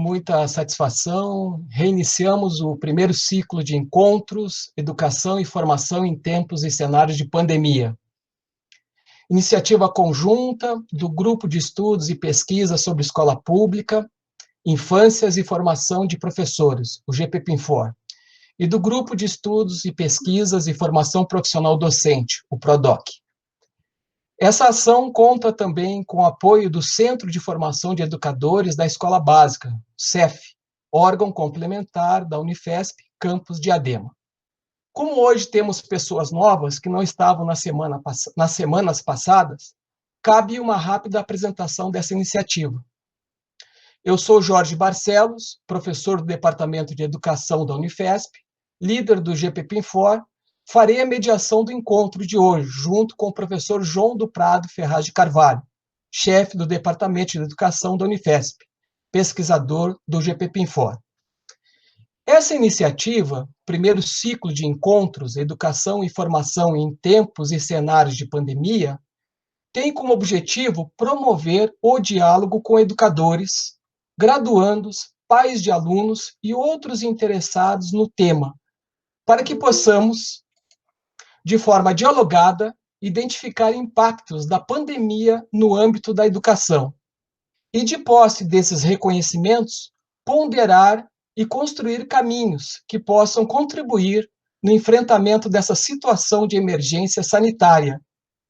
muita satisfação, reiniciamos o primeiro ciclo de encontros, educação e formação em tempos e cenários de pandemia. Iniciativa conjunta do Grupo de Estudos e Pesquisa sobre Escola Pública, Infâncias e Formação de Professores, o GPPinfor, e do Grupo de Estudos e Pesquisas e Formação Profissional Docente, o PRODOC. Essa ação conta também com o apoio do Centro de Formação de Educadores da Escola Básica, CEF, órgão complementar da Unifesp, campus Diadema. Como hoje temos pessoas novas que não estavam nas semanas passadas, cabe uma rápida apresentação dessa iniciativa. Eu sou Jorge Barcelos, professor do Departamento de Educação da Unifesp, líder do GPPinfor. Farei a mediação do encontro de hoje, junto com o professor João do Prado Ferraz de Carvalho, chefe do Departamento de Educação da Unifesp, pesquisador do GPPinfor. Essa iniciativa, primeiro ciclo de encontros, educação e formação em tempos e cenários de pandemia, tem como objetivo promover o diálogo com educadores, graduandos, pais de alunos e outros interessados no tema, para que possamos, de forma dialogada, identificar impactos da pandemia no âmbito da educação e, de posse desses reconhecimentos, ponderar e construir caminhos que possam contribuir no enfrentamento dessa situação de emergência sanitária,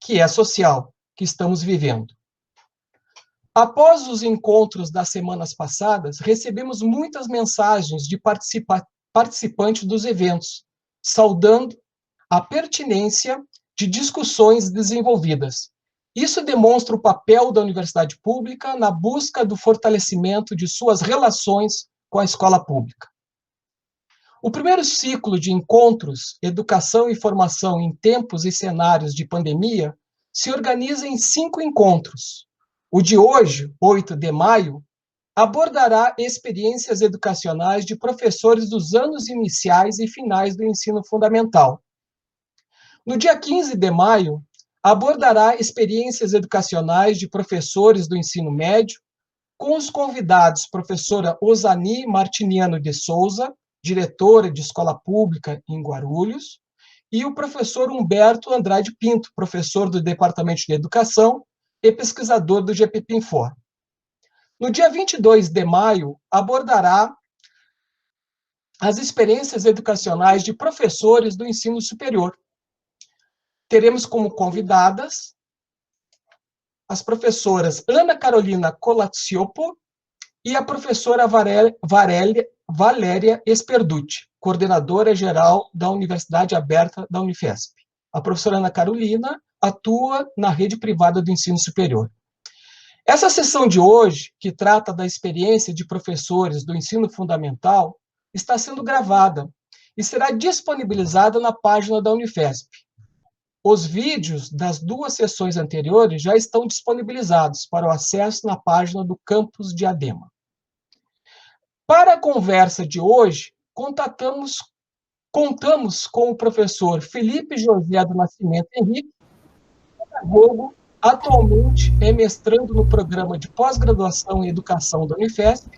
que é social, que estamos vivendo. Após os encontros das semanas passadas, recebemos muitas mensagens de participantes dos eventos, saudando a pertinência de discussões desenvolvidas. Isso demonstra o papel da universidade pública na busca do fortalecimento de suas relações com a escola pública. O primeiro ciclo de encontros, educação e formação em tempos e cenários de pandemia, se organiza em 5 encontros. O de hoje, 8 de maio, abordará experiências educacionais de professores dos anos iniciais e finais do ensino fundamental. No dia 15 de maio, abordará experiências educacionais de professores do ensino médio, com os convidados professora Osani Martiniano de Souza, diretora de escola pública em Guarulhos, e o professor Humberto Andrade Pinto, professor do Departamento de Educação e pesquisador do GPPinfor. No dia 22 de maio, abordará as experiências educacionais de professores do ensino superior. Teremos como convidadas as professoras Ana Carolina Colazziopo e a professora Valéria Esperducci, coordenadora geral da Universidade Aberta da Unifesp. A professora Ana Carolina atua na rede privada do ensino superior. Essa sessão de hoje, que trata da experiência de professores do ensino fundamental, está sendo gravada e será disponibilizada na página da Unifesp. Os vídeos das 2 sessões anteriores já estão disponibilizados para o acesso na página do campus Diadema. Para a conversa de hoje, contamos com o professor Felipe José do Nascimento Henrique, pedagogo, atualmente é mestrando no programa de pós-graduação em educação da Unifesp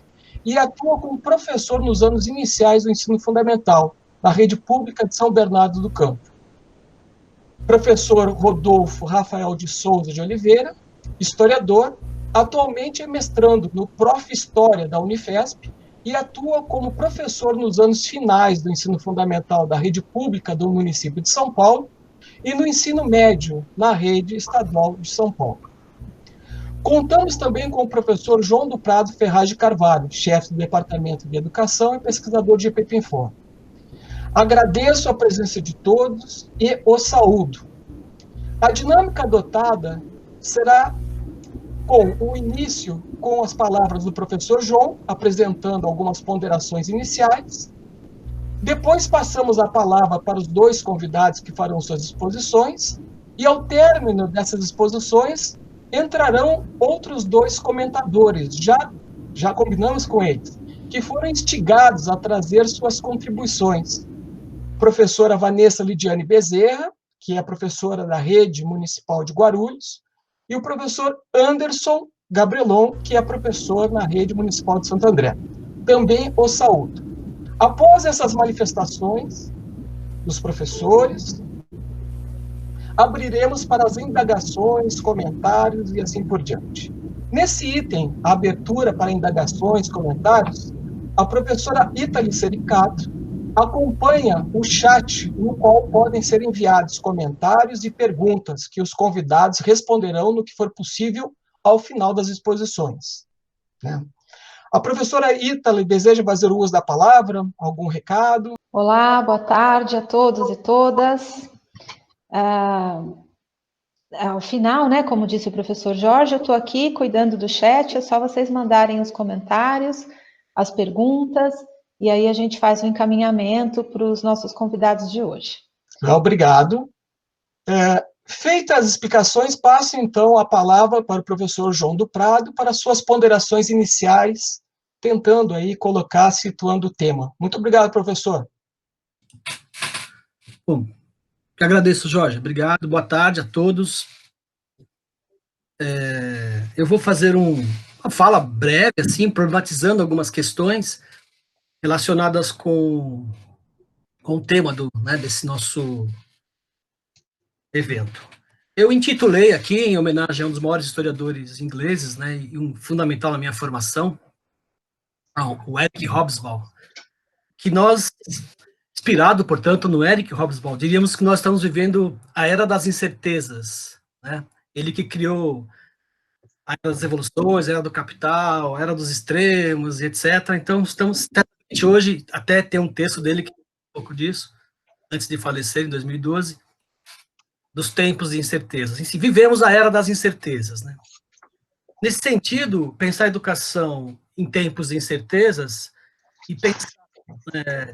e atua como professor nos anos iniciais do ensino fundamental, na rede pública de São Bernardo do Campo. Professor Rodolfo Rafael de Souza de Oliveira, historiador, atualmente é mestrando no Prof. História da Unifesp e atua como professor nos anos finais do ensino fundamental da rede pública do município de São Paulo e no ensino médio na rede estadual de São Paulo. Contamos também com o professor João do Prado Ferraz de Carvalho, chefe do Departamento de Educação e pesquisador de GPPinfor. Agradeço a presença de todos e os saúdo. A dinâmica adotada será com o início com as palavras do professor João, apresentando algumas ponderações iniciais. Depois passamos a palavra para os 2 convidados que farão suas exposições, e ao término dessas exposições, entrarão outros 2 comentadores, já combinamos com eles, que foram instigados a trazer suas contribuições. Professora Vanessa Lidiane Bezerra, que é professora da Rede Municipal de Guarulhos, e o professor Anderson Gabrielon, que é professor na Rede Municipal de Santo André. também os saúdo. Após essas manifestações dos professores, abriremos para as indagações, comentários e assim por diante. Nesse item, a abertura para indagações, comentários, a professora Itali Sericato acompanha o chat no qual podem ser enviados comentários e perguntas que os convidados responderão no que for possível ao final das exposições. Né? A professora Itali deseja fazer o uso da palavra? Algum recado? Olá, boa tarde a todos e todas. Ao final, né, como disse o professor Jorge, eu estou aqui cuidando do chat, é só vocês mandarem os comentários, as perguntas, e aí a gente faz o encaminhamento para os nossos convidados de hoje. Obrigado. Feitas as explicações, passo então a palavra para o professor João do Prado para suas ponderações iniciais, tentando aí colocar, situando o tema. Muito obrigado, professor. Bom, eu agradeço, Jorge. Obrigado, boa tarde a todos. Eu vou fazer uma fala breve, assim, problematizando algumas questões relacionadas com o tema desse nosso evento. Eu intitulei aqui, em homenagem a um dos maiores historiadores ingleses, né, e um fundamental na minha formação, o Eric Hobsbawm, que nós, inspirado, portanto, no Eric Hobsbawm, diríamos que nós estamos vivendo a era das incertezas, né? Ele que criou a era das revoluções, a era do capital, a era dos extremos, e etc. Então, estamos, hoje, até tem um texto dele que fala um pouco disso, antes de falecer, em 2012, dos tempos de incertezas. Assim, vivemos a era das incertezas, né? Nesse sentido, pensar a educação em tempos de incertezas e pensar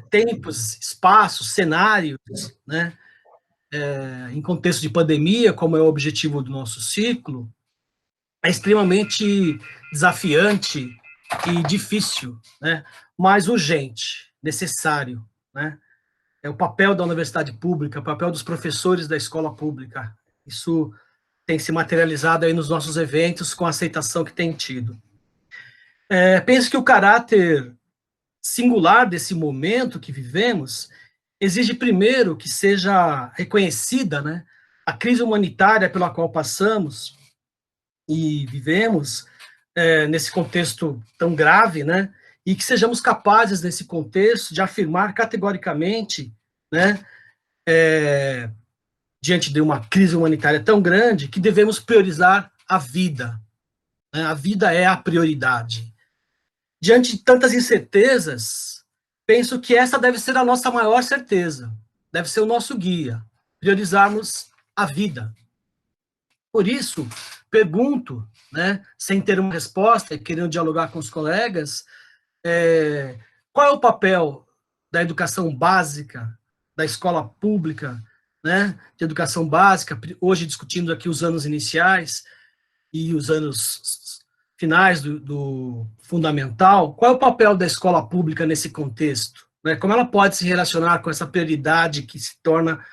tempos, espaços, cenários, né, em contexto de pandemia, como é o objetivo do nosso ciclo, é extremamente desafiante e difícil, né, mas urgente, necessário, né? É o papel da universidade pública, o papel dos professores da escola pública. Isso tem se materializado aí nos nossos eventos com a aceitação que tem tido. Penso que o caráter singular desse momento que vivemos exige primeiro que seja reconhecida, né, a crise humanitária pela qual passamos e vivemos nesse contexto tão grave, né, e que sejamos capazes, nesse contexto, de afirmar categoricamente, né, diante de uma crise humanitária tão grande, que devemos priorizar a vida. Né, a vida é a prioridade. Diante de tantas incertezas, penso que essa deve ser a nossa maior certeza, deve ser o nosso guia, priorizarmos a vida. Por isso, pergunto, né, sem ter uma resposta e querendo dialogar com os colegas, qual é o papel da educação básica, da escola pública, né, de educação básica, hoje discutindo aqui os anos iniciais e os anos finais do fundamental, qual é o papel da escola pública nesse contexto? Né? Como ela pode se relacionar com essa prioridade que se torna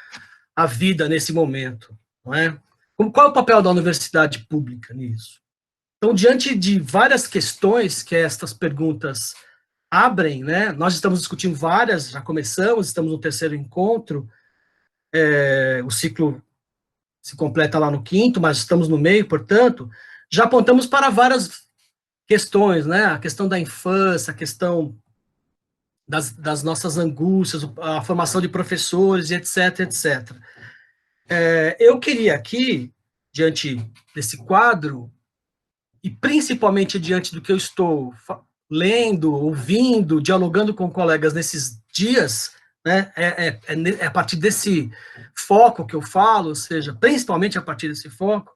a vida nesse momento? Não é? Qual é o papel da universidade pública nisso? Então, diante de várias questões que estas perguntas abrem, né, nós estamos discutindo várias, já começamos, estamos no terceiro encontro, o ciclo se completa lá no quinto, mas estamos no meio, portanto, já apontamos para várias questões, né, a questão da infância, a questão das nossas angústias, a formação de professores, etc, etc. Eu queria aqui, diante desse quadro, e principalmente diante do que eu estou lendo, ouvindo, dialogando com colegas nesses dias, né, a partir desse foco que eu falo, ou seja, principalmente a partir desse foco,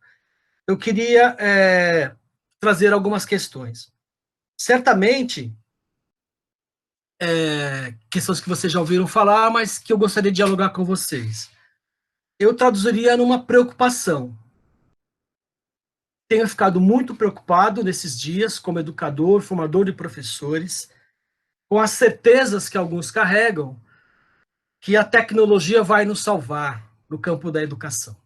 eu queria trazer algumas questões. Certamente, questões que vocês já ouviram falar, mas que eu gostaria de dialogar com vocês. Eu traduziria numa preocupação. Tenho ficado muito preocupado nesses dias, como educador, formador de professores, com as certezas que alguns carregam que a tecnologia vai nos salvar no campo da educação.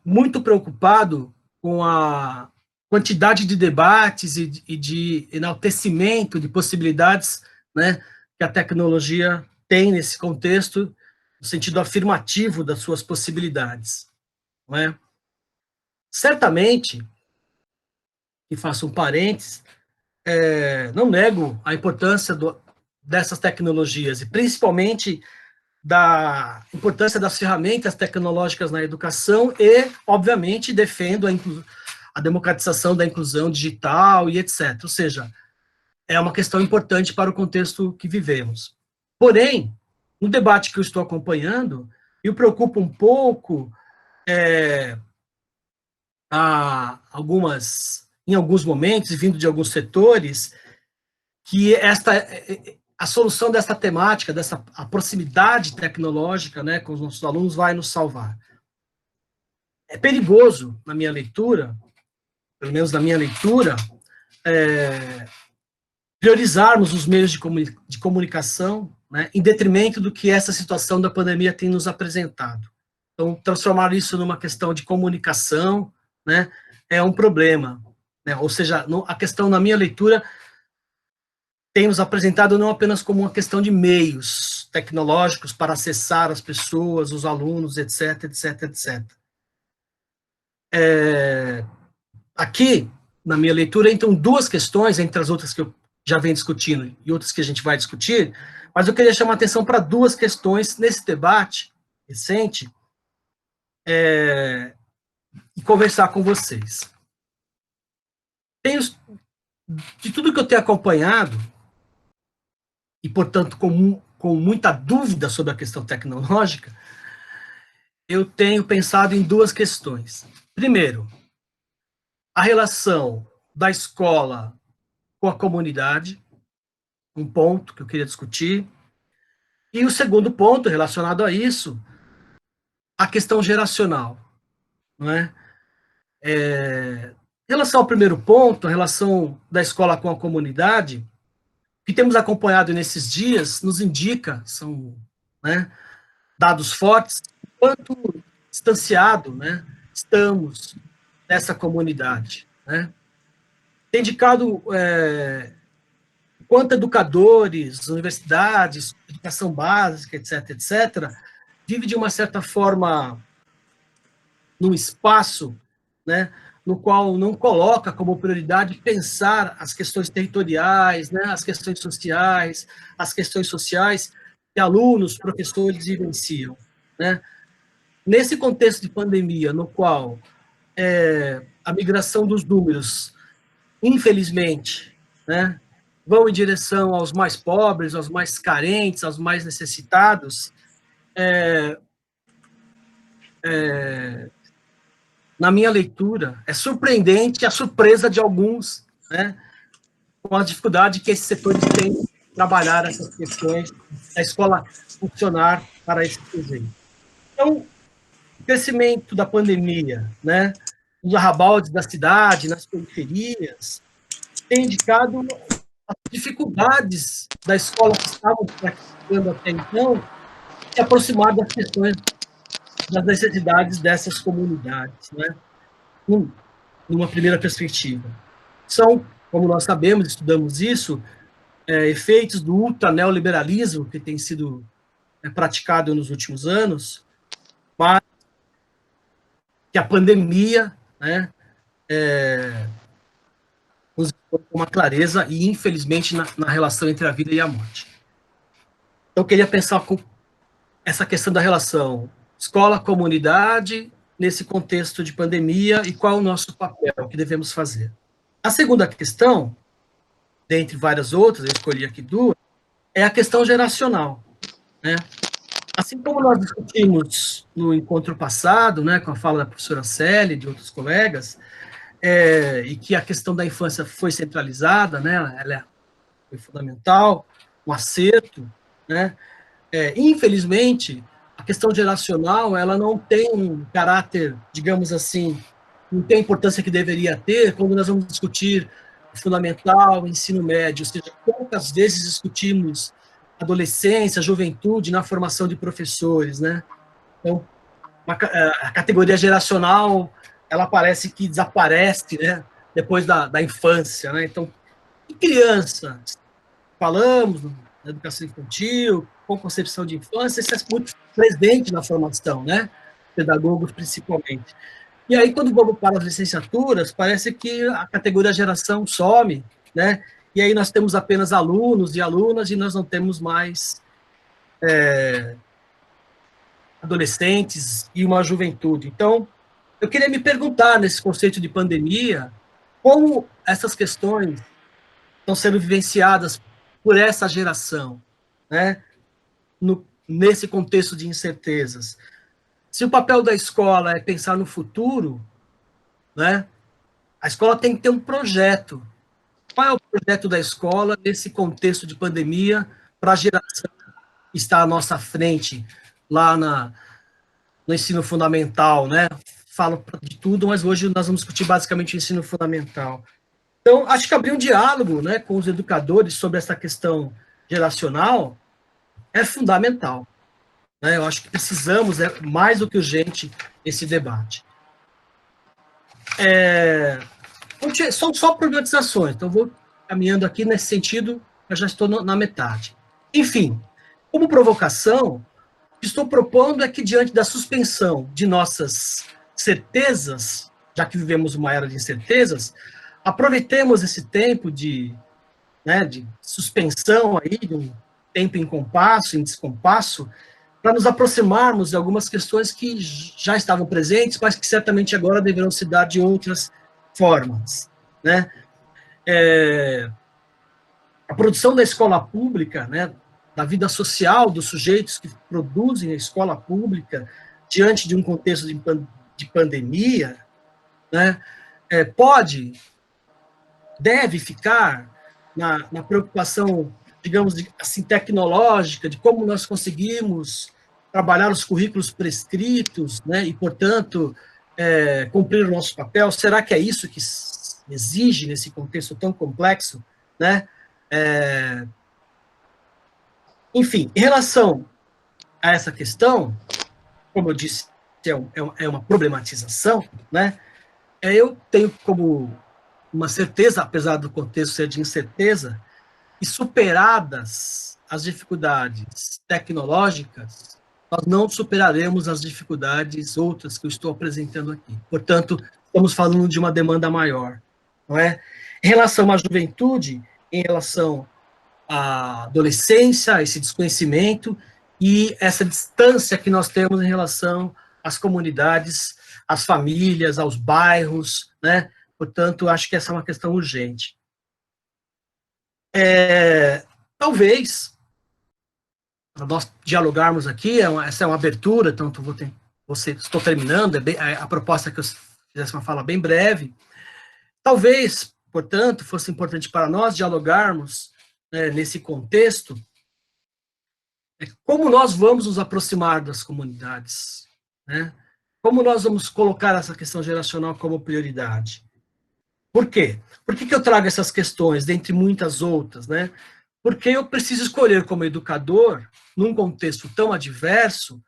Muito preocupado com a quantidade de debates e de enaltecimento de possibilidades, né, que a tecnologia tem nesse contexto, no sentido afirmativo das suas possibilidades. Não é? Certamente, e faço um parênteses, não nego a importância dessas tecnologias, e principalmente da importância das ferramentas tecnológicas na educação e, obviamente, defendo a democratização da inclusão digital e etc. Ou seja, é uma questão importante para o contexto que vivemos. Porém, no debate que eu estou acompanhando, me preocupa um pouco em alguns momentos, vindo de alguns setores, que a solução dessa temática, a proximidade tecnológica, né, com os nossos alunos vai nos salvar. É perigoso, na minha leitura, pelo menos na minha leitura, priorizarmos os meios de comunicação, né, em detrimento do que essa situação da pandemia tem nos apresentado. Então, transformar isso numa questão de comunicação, né, é um problema. Né? Ou seja, a questão, na minha leitura, tem nos apresentado não apenas como uma questão de meios tecnológicos para acessar as pessoas, os alunos, etc, etc, etc. Aqui, na minha leitura, entram duas questões, entre as outras que eu já venho discutindo e outras que a gente vai discutir, mas eu queria chamar a atenção para duas questões nesse debate recente e conversar com vocês. De tudo que eu tenho acompanhado, e, portanto, com muita dúvida sobre a questão tecnológica, eu tenho pensado em duas questões. Primeiro, a relação da escola com a comunidade, um ponto que eu queria discutir. E o segundo ponto, relacionado a isso, a questão geracional. Não é? Em relação ao primeiro ponto, a relação da escola com a comunidade, o que temos acompanhado nesses dias nos indica, são, né, dados fortes, quanto distanciado, né, estamos dessa comunidade. Né? Tem indicado quanto educadores, universidades, educação básica, etc., etc., vive de uma certa forma num espaço, né, no qual não coloca como prioridade pensar as questões territoriais, né, as questões sociais que alunos, professores vivenciam. Né? Nesse contexto de pandemia, no qual a migração dos números, infelizmente, né, vão em direção aos mais pobres, aos mais carentes, aos mais necessitados, na minha leitura, é surpreendente a surpresa de alguns, né, com a dificuldade que esses setores têm de trabalhar essas questões, a escola funcionar para esse sujeito. Então, o crescimento da pandemia, né, nos arrabaldes da cidade, nas periferias, tem indicado as dificuldades da escola que estavam praticando até então se aproximar das questões, das necessidades dessas comunidades, né? Numa primeira perspectiva. São, como nós sabemos, estudamos isso, efeitos do ultra-neoliberalismo que tem sido praticado nos últimos anos, mas que a pandemia, né, nos com uma clareza e, infelizmente, na relação entre a vida e a morte. Então, eu queria pensar com essa questão da relação escola-comunidade nesse contexto de pandemia e qual é o nosso papel, o que devemos fazer. A segunda questão, dentre várias outras, eu escolhi aqui duas, é a questão geracional. Né? Assim como nós discutimos no encontro passado, né, com a fala da professora Célia e de outros colegas, e que a questão da infância foi centralizada, né, ela foi fundamental, um acerto, né, infelizmente, a questão geracional, ela não tem um caráter, digamos assim, não tem a importância que deveria ter quando nós vamos discutir fundamental, ensino médio, ou seja, poucas vezes discutimos adolescência, juventude na formação de professores, né? Então, a categoria geracional, ela parece que desaparece, né, depois da infância, né? Então, e criança, falamos na educação infantil, com concepção de infância, isso é muito presente na formação, né? Pedagogos, principalmente. E aí, quando vamos para as licenciaturas, parece que a categoria geração some, né? E aí nós temos apenas alunos e alunas e nós não temos mais adolescentes e uma juventude. Então, eu queria me perguntar, nesse conceito de pandemia, como essas questões estão sendo vivenciadas por essa geração, né? Nesse contexto de incertezas. Se o papel da escola é pensar no futuro, né? A escola tem que ter um projeto. Qual é o projeto da escola nesse contexto de pandemia para a geração que está à nossa frente lá no ensino fundamental, né? Falo de tudo, mas hoje nós vamos discutir basicamente o ensino fundamental. Então, acho que abrir um diálogo, né, com os educadores sobre essa questão geracional é fundamental, né? Eu acho que precisamos, mais do que urgente, esse debate. São só problematizações, então vou caminhando aqui nesse sentido, eu já estou na metade. Enfim, como provocação, o que estou propondo é que, diante da suspensão de nossas certezas, já que vivemos uma era de incertezas, aproveitemos esse tempo de suspensão aí, de um tempo em compasso, em descompasso, para nos aproximarmos de algumas questões que já estavam presentes, mas que certamente agora deverão se dar de outras formas, né? A produção da escola pública, né, da vida social dos sujeitos que produzem a escola pública diante de um contexto de pandemia, né, deve ficar na preocupação, digamos, assim, tecnológica, de como nós conseguimos trabalhar os currículos prescritos, né, e, portanto, cumprir o nosso papel. Será que é isso que exige nesse contexto tão complexo, né? Enfim, em relação a essa questão, como eu disse, é uma problematização, né? Eu tenho como uma certeza, apesar do contexto ser de incerteza, e superadas as dificuldades tecnológicas, nós não superaremos as dificuldades outras que eu estou apresentando aqui. Portanto, estamos falando de uma demanda maior, não é? Em relação à juventude, em relação à adolescência, esse desconhecimento e essa distância que nós temos em relação às comunidades, às famílias, aos bairros, né? Portanto, acho que essa é uma questão urgente. Talvez, para nós dialogarmos aqui, essa é uma abertura, então estou terminando, a proposta que eu fizesse uma fala bem breve. Talvez, portanto, fosse importante para nós dialogarmos, nesse contexto, como nós vamos nos aproximar das comunidades, né? Como nós vamos colocar essa questão geracional como prioridade. Por quê? Por que eu trago essas questões, dentre muitas outras, né? Porque eu preciso escolher como educador, num contexto tão adverso,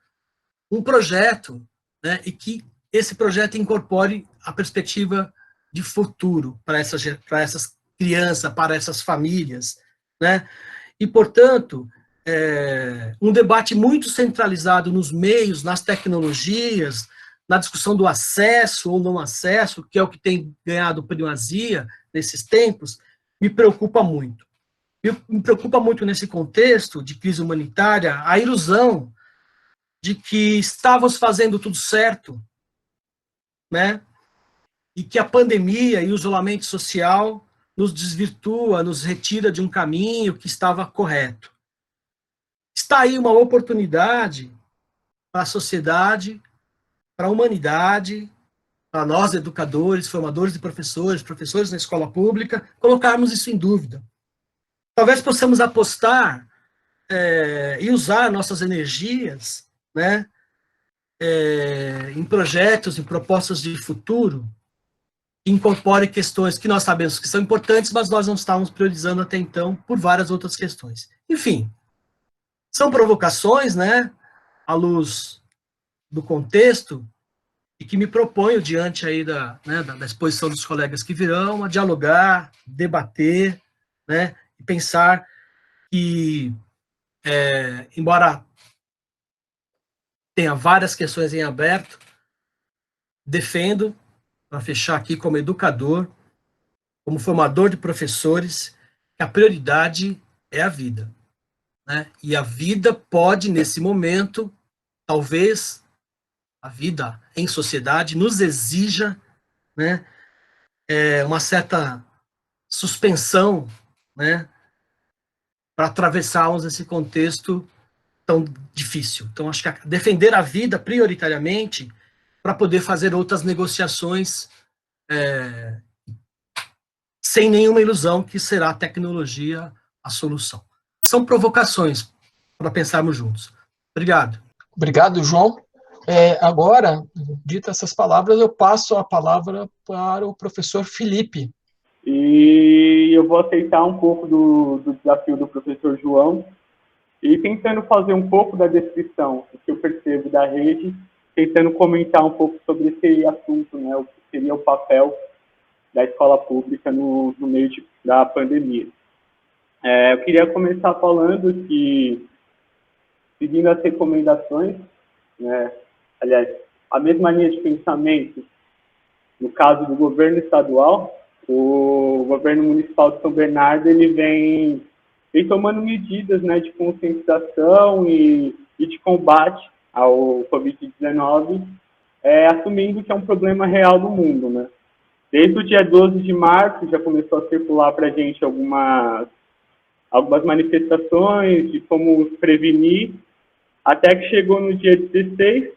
um projeto, né? E que esse projeto incorpore a perspectiva de futuro para essas crianças, para essas famílias, né? E, portanto, um debate muito centralizado nos meios, nas tecnologias, na discussão do acesso ou não acesso, que é o que tem ganhado primazia nesses tempos, me preocupa muito. Me preocupa muito nesse contexto de crise humanitária a ilusão de que estávamos fazendo tudo certo, né? E que a pandemia e o isolamento social nos desvirtua, nos retira de um caminho que estava correto. Está aí uma oportunidade para a sociedade, para a humanidade, para nós educadores, formadores de professores na escola pública, colocarmos isso em dúvida. Talvez possamos apostar e usar nossas energias, né, em projetos, em propostas de futuro, que incorporem questões que nós sabemos que são importantes, mas nós não estávamos priorizando até então por várias outras questões. Enfim, são provocações, né, à luz do contexto, e que me proponho diante aí da exposição dos colegas que virão a dialogar, debater, né, e pensar que, embora tenha várias questões em aberto, defendo, para fechar aqui como educador, como formador de professores, que a prioridade é a vida, né? E a vida pode, nesse momento, talvez a vida em sociedade nos exija, né, uma certa suspensão, né, para atravessarmos esse contexto tão difícil. Então, acho que defender a vida prioritariamente para poder fazer outras negociações sem nenhuma ilusão que será a tecnologia a solução. São provocações para pensarmos juntos. Obrigado. Obrigado, João. Agora, ditas essas palavras, eu passo a palavra para o professor Felipe. E eu vou aceitar um pouco do desafio do professor João e tentando fazer um pouco da descrição do que eu percebo da rede, tentando comentar um pouco sobre esse assunto, né, o que seria o papel da escola pública no meio da pandemia. Eu queria começar falando que, seguindo as recomendações, né, aliás, a mesma linha de pensamento, no caso do governo estadual, o governo municipal de São Bernardo ele vem tomando medidas, né, de conscientização e de combate ao Covid-19, assumindo que é um problema real do mundo, né. Desde o dia 12 de março já começou a circular para a gente algumas manifestações de como prevenir, até que chegou no dia 16,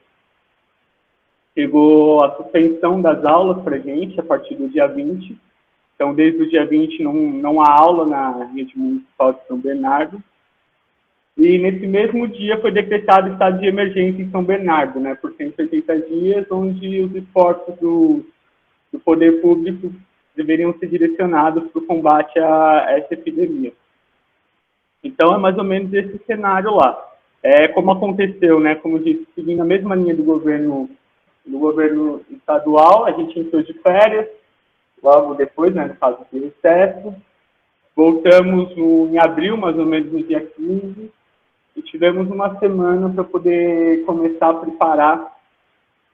chegou a suspensão das aulas para a gente a partir do dia 20. Então, desde o dia 20 não há aula na rede municipal de São Bernardo. E nesse mesmo dia foi decretado estado de emergência em São Bernardo, né, por 180 dias, onde os esforços do poder público deveriam ser direcionados para o combate a essa epidemia. Então, é mais ou menos esse cenário lá. Como aconteceu, né, como disse, seguindo a mesma linha do governo estadual, a gente entrou de férias, logo depois, né, no caso do recesso, voltamos em abril, mais ou menos no dia 15, e tivemos uma semana para poder começar a preparar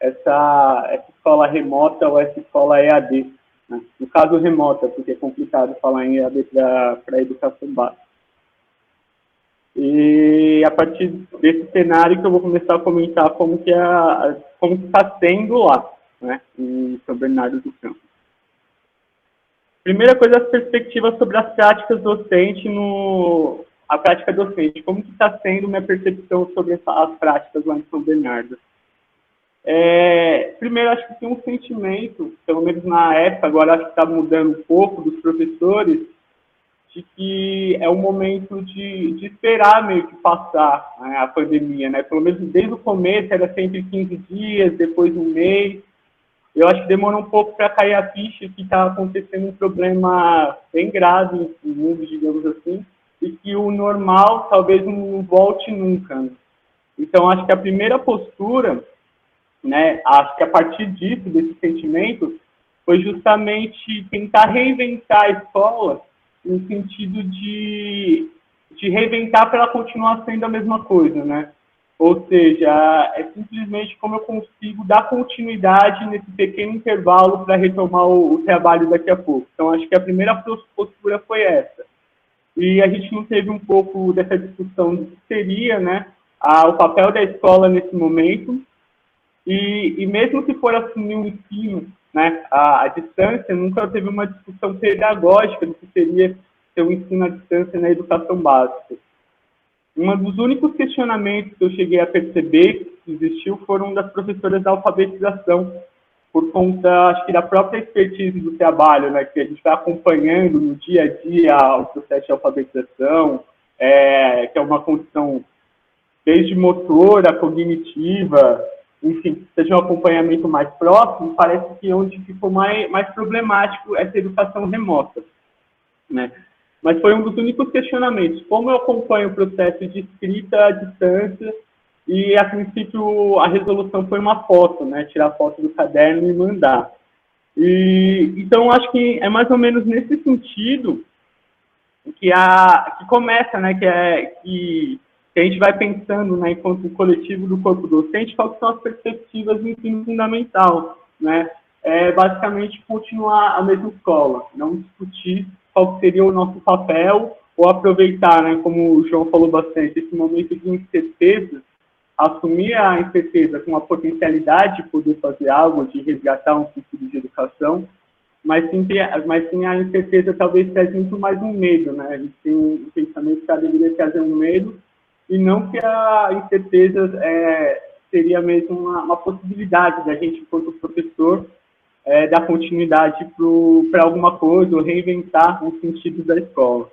essa escola remota ou essa escola EAD, né? No caso remota, porque é complicado falar em EAD para a educação básica. E a partir desse cenário que eu vou começar a comentar como está sendo lá, né, em São Bernardo do Campo. Primeira coisa, as perspectivas sobre as práticas docentes a prática docente. Como que está sendo minha percepção sobre as práticas lá em São Bernardo? Primeiro, acho que tem um sentimento, pelo menos na época, agora acho que está mudando um pouco, dos professores, de que é um momento de esperar meio que passar, né, a pandemia, né? Pelo menos desde o começo era sempre 15 dias, depois um mês. Eu acho que demora um pouco para cair a ficha que está acontecendo um problema bem grave no mundo, digamos assim, e que o normal talvez não volte nunca, né? Então, acho que a primeira postura, né, acho que a partir disso, desse sentimento, foi justamente tentar reinventar a escola no sentido de reinventar para ela continuar sendo a mesma coisa, né? Ou seja, é simplesmente como eu consigo dar continuidade nesse pequeno intervalo para retomar o trabalho daqui a pouco. Então, acho que a primeira postura foi essa. E a gente não teve um pouco dessa discussão do que seria, né, o papel da escola nesse momento. E mesmo que for assumir um ensino, né, à distância, nunca teve uma discussão pedagógica do que seria ter um ensino à distância na educação básica. Um dos únicos questionamentos que eu cheguei a perceber que existiu foram das professoras da alfabetização, por conta, acho que, da própria expertise do trabalho, né, que a gente vai acompanhando no dia a dia o processo de alfabetização, que é uma condição desde motora, cognitiva, enfim, seja um acompanhamento mais próximo. Parece que onde ficou mais problemático essa educação remota, né? Mas foi um dos únicos questionamentos. Como eu acompanho o processo de escrita à distância e, a princípio, a resolução foi uma foto, né, tirar foto do caderno e mandar. Então, acho que é mais ou menos nesse sentido que começa, né, que a gente vai pensando, né, enquanto coletivo do corpo docente, quais são as perspectivas do ensino fundamental, né? Basicamente, continuar a mesma escola, não discutir qual seria o nosso papel, ou aproveitar, né, como o João falou bastante, esse momento de incerteza, assumir a incerteza com a potencialidade de poder fazer algo, de resgatar um sentido de educação, mas sim a incerteza talvez traz muito mais um medo, né? A gente tem um pensamento que deveria trazer um medo, e não que a incerteza seria mesmo uma possibilidade da gente, enquanto professor, dar continuidade para alguma coisa, ou reinventar um sentido da escola.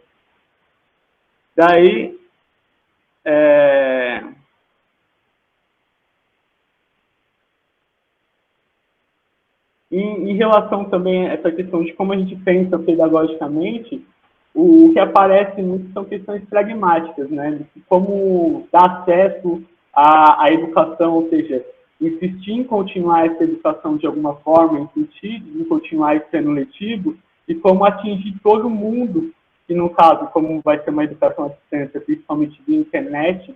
Daí, em relação também a essa questão de como a gente pensa pedagogicamente, o que aparece muito são questões pragmáticas, né? De como dar acesso à educação, ou seja, insistir em continuar essa educação de alguma forma, insistir em continuar esse ano letivo, e como atingir todo mundo, que no caso, como vai ser uma educação à distância, principalmente via internet,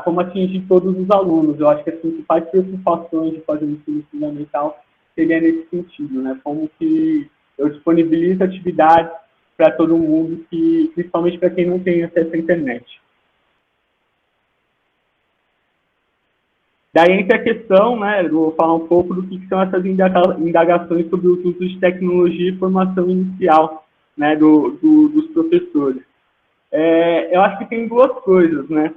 como atingir todos os alunos. Eu acho que as principais preocupações de fazer o ensino fundamental seria nesse sentido, né? Como que eu disponibilizo atividades para todo mundo, principalmente para quem não tem acesso à internet. Daí entra a questão, né, eu vou falar um pouco do que são essas indagações sobre o uso de tecnologia e formação inicial, né, dos professores. Eu acho que tem duas coisas, né?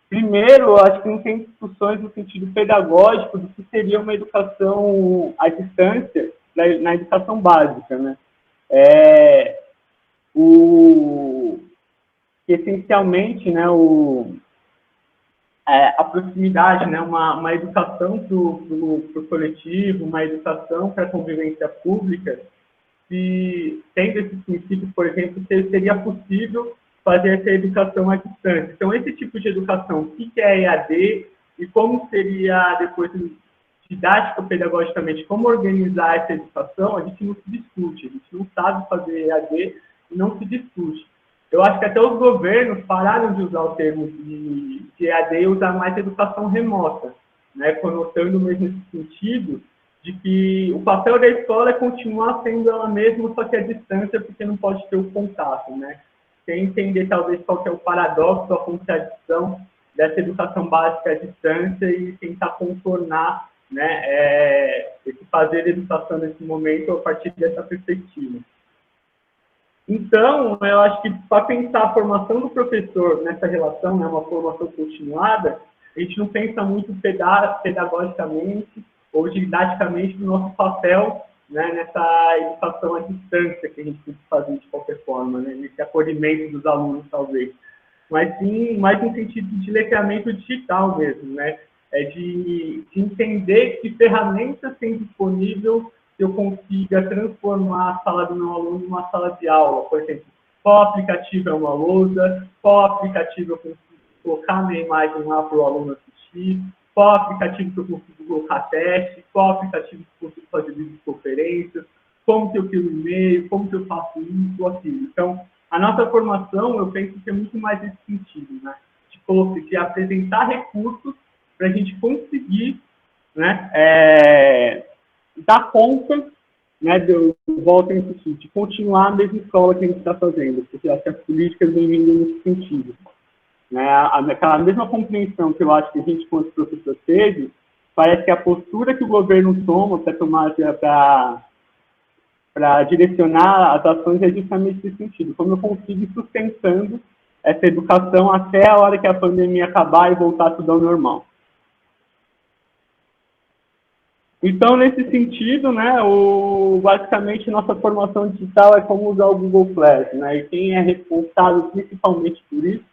Primeiro, eu acho que não tem discussões no sentido pedagógico do que seria uma educação à distância na educação básica, né? Essencialmente, né, a proximidade, né, uma educação para o coletivo, uma educação para a convivência pública, se tendo esses princípios, por exemplo, seria possível fazer essa educação à distância. Então, esse tipo de educação, o que é EAD e como seria depois didático-pedagogicamente, como organizar essa educação, a gente não se discute, a gente não sabe fazer EAD e não se discute. Eu acho que até os governos pararam de usar o termo de EAD e usar mais educação remota, né, conotando mesmo esse sentido de que o papel da escola é continuar sendo ela mesma, só que à distância, porque não pode ter o contato, né? Sem entender talvez qual que é o paradoxo, a contradição dessa educação básica à distância e tentar contornar, né, esse fazer educação nesse momento a partir dessa perspectiva. Então, eu acho que para pensar a formação do professor nessa relação, né, uma formação continuada, a gente não pensa muito pedagogicamente ou didaticamente no nosso papel, né, nessa educação à distância que a gente tem que fazer de qualquer forma, né, nesse acolhimento dos alunos, talvez. Mas sim, mais no sentido de letramento digital mesmo, né, de entender que ferramentas tem disponível que eu consiga transformar a sala do meu aluno numa sala de aula. Por exemplo, qual aplicativo é uma lousa, qual aplicativo eu consigo colocar minha imagem lá para o aluno assistir, qual aplicativo que eu consigo colocar teste, qual aplicativo que eu consigo fazer videoconferências, como que eu crio um e-mail, como que eu faço isso ou aquilo. Então, a nossa formação, eu penso que é muito mais nesse sentido, né? De apresentar recursos para a gente conseguir, né, dar conta, né, volto a insistir, de continuar a mesma escola que a gente está fazendo, porque acho que as políticas vêm vindo nesse sentido. Né, aquela mesma compreensão que eu acho que a gente, quanto professor, teve, parece que a postura que o governo toma para direcionar as ações é justamente nesse sentido, como eu consigo ir sustentando essa educação até a hora que a pandemia acabar e voltar tudo ao normal. Então, nesse sentido, né, basicamente, nossa formação digital é como usar o Google Class, né, e quem é responsável principalmente por isso,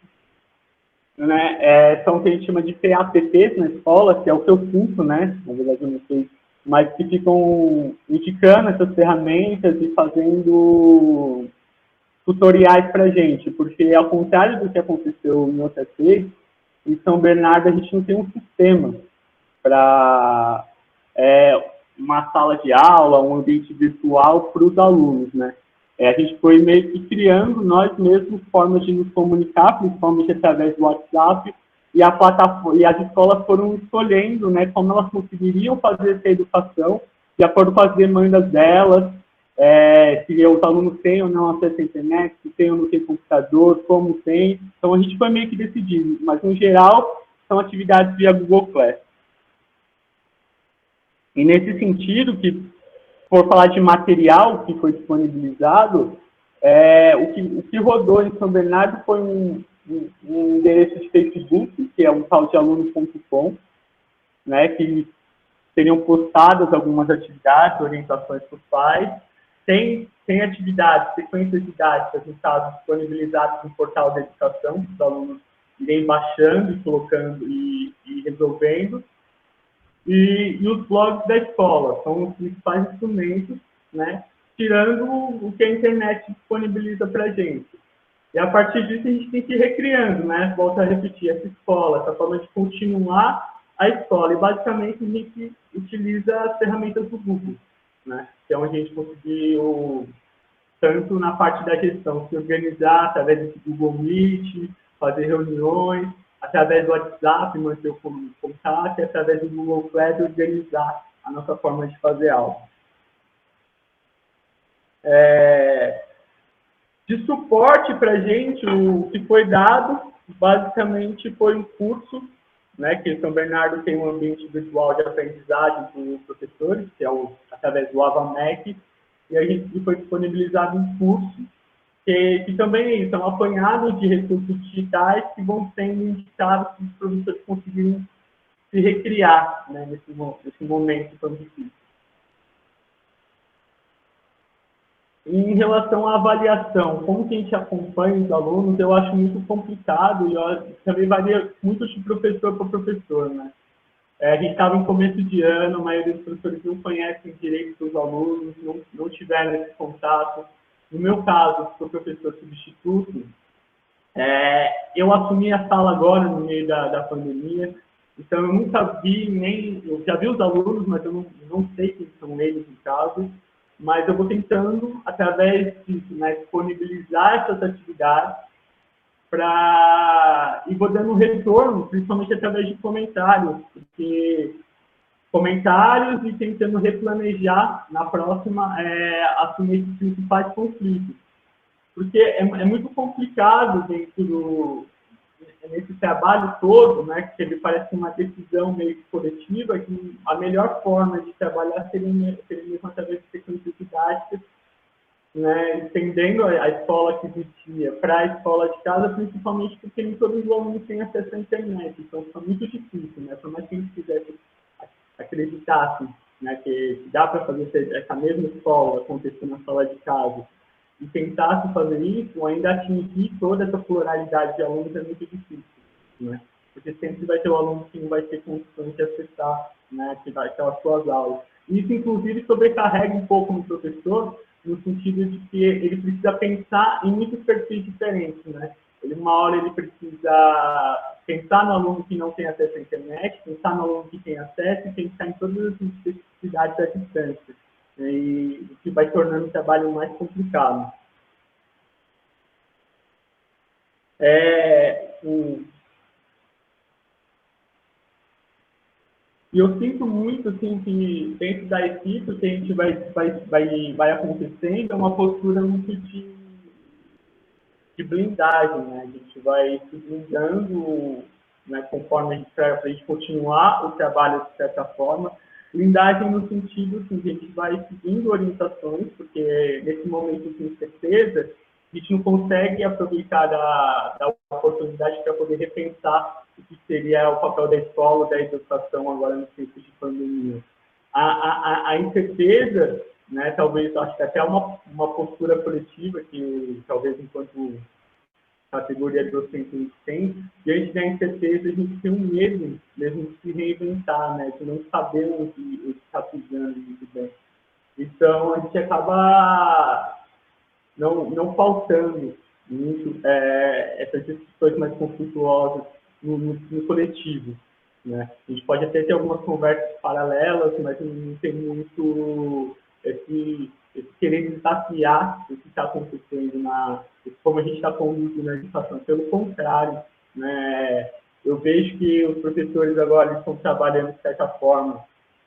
né, são o que a gente chama de PAPPs na escola, que é o que eu sinto, né, na verdade eu não sei, mas que ficam indicando essas ferramentas e fazendo tutoriais para a gente, porque ao contrário do que aconteceu em outras vezes, em São Bernardo a gente não tem um sistema para uma sala de aula, um ambiente virtual para os alunos, né? A gente foi meio que criando nós mesmos formas de nos comunicar, principalmente através do WhatsApp, e a plataforma, e as escolas foram escolhendo, né, como elas conseguiriam fazer essa educação de acordo com as demandas delas, se os alunos têm ou não acesso à internet, se tem ou não tem computador, como tem. Então, a gente foi meio que decidindo, mas, no geral, são atividades via Google Class. E, nesse sentido, que, por falar de material que foi disponibilizado, o que rodou em São Bernardo foi um endereço de Facebook, que é um tal de aluno.com, né, que seriam postadas algumas atividades, orientações para os pais. Tem atividades, sequências didáticas, no caso, disponibilizadas no portal da educação, que os alunos irem baixando e colocando e resolvendo. E os blogs da escola são os principais instrumentos, né, tirando o que a internet disponibiliza para a gente. E a partir disso a gente tem que ir recriando, né? Volto a repetir, essa escola, essa forma de continuar a escola. E basicamente a gente utiliza as ferramentas do Google, né? Que é onde a gente conseguiu, tanto na parte da gestão, se organizar através desse Google Meet, fazer reuniões, através do WhatsApp, manter o contato, e através do Google Class, organizar a nossa forma de fazer aula. De suporte para a gente, o que foi dado, basicamente, foi um curso, né, que São Bernardo tem um ambiente virtual de aprendizagem com os professores, que é através do AvaMac, e a gente foi disponibilizado um curso, que também são apanhados de recursos digitais que vão sendo indicados para os professores conseguirem se recriar, né, nesse momento tão difícil. Em relação à avaliação, como que a gente acompanha os alunos, eu acho muito complicado e também varia muito de professor para professor, né? A gente estava em começo de ano, a maioria dos professores não conhecem direito os alunos, não tiveram esse contato. No meu caso, sou professor substituto, eu assumi a sala agora, no meio da pandemia, então eu nunca vi eu já vi os alunos, mas eu não sei quem são eles no caso, mas eu vou tentando, através disso, né, disponibilizar essas atividades e vou dando retorno, principalmente através de comentários, porque comentários e tentando replanejar na próxima, assumir os principais conflitos. Porque é muito complicado nesse trabalho todo, né, que ele parece uma decisão meio coletiva, que a melhor forma de trabalhar seria mesmo através de sequências didáticas, né, estendendo a escola que existia para a escola de casa, principalmente porque nem todos os alunos têm acesso à internet, então fica muito difícil, né, por mais que a gente quisesse acreditasse, né, que dá para fazer essa mesma escola acontecer na sala de casa, e tentasse fazer isso, ainda atingir toda essa pluralidade de alunos é muito difícil, né? Porque sempre vai ter um aluno que não vai ter condições de acessar, né, aquelas suas aulas. Isso, inclusive, sobrecarrega um pouco no professor, no sentido de que ele precisa pensar em muitos perfis diferentes, né? Uma hora ele precisa pensar no aluno que não tem acesso à internet, pensar no aluno que tem acesso e pensar em todas as especificidades da distância. E o que vai tornando o trabalho mais complicado. E eu sinto muito, assim, que dentro da equipe, o que a gente vai acontecendo é uma postura muito de blindagem, né? A gente vai se blindando, né, conforme a gente para a gente continuar o trabalho de certa forma. Blindagem no sentido que a gente vai seguindo orientações, porque nesse momento de incerteza, a gente não consegue aproveitar da oportunidade para poder repensar o que seria o papel da escola, da educação agora no tempo de pandemia. A incerteza, né, talvez, acho que até uma postura coletiva que talvez enquanto categoria docente a gente tem, diante da incerteza a gente tem um medo mesmo de se reinventar, né, de não saber o que está pisando muito bem. Então, a gente acaba não faltando muito essas discussões mais conflituosas no coletivo, né? A gente pode até ter algumas conversas paralelas, mas não tem muito esse querer desafiar o que está acontecendo, como a gente está conduzindo na educação. Pelo contrário, né? Eu vejo que os professores agora estão trabalhando, de certa forma,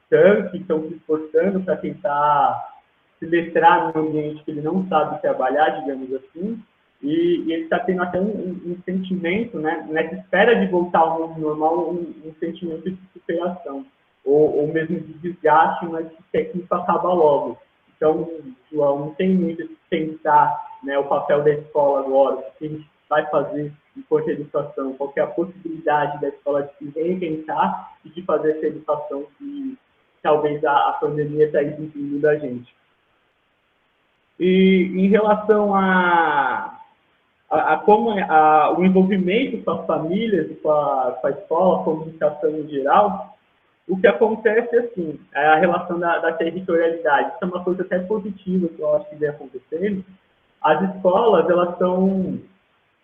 tanto, estão se esforçando para tentar se letrar num ambiente que ele não sabe trabalhar, digamos assim, e ele está tendo até um sentimento, né, nessa espera de voltar ao mundo normal, um sentimento de superação, ou mesmo de desgaste, mas que quer que isso acaba logo. Então, João, não tem muito de pensar, né, o papel da escola agora, o que a gente vai fazer enquanto educação, qual que é a possibilidade da escola de se reinventar e de fazer essa educação que talvez a pandemia está exigindo da gente. E em relação a como o envolvimento com as famílias e com a escola, a comunicação em geral, o que acontece, assim, é a relação da territorialidade. Isso é uma coisa até positiva que eu acho que vem acontecendo. As escolas, elas estão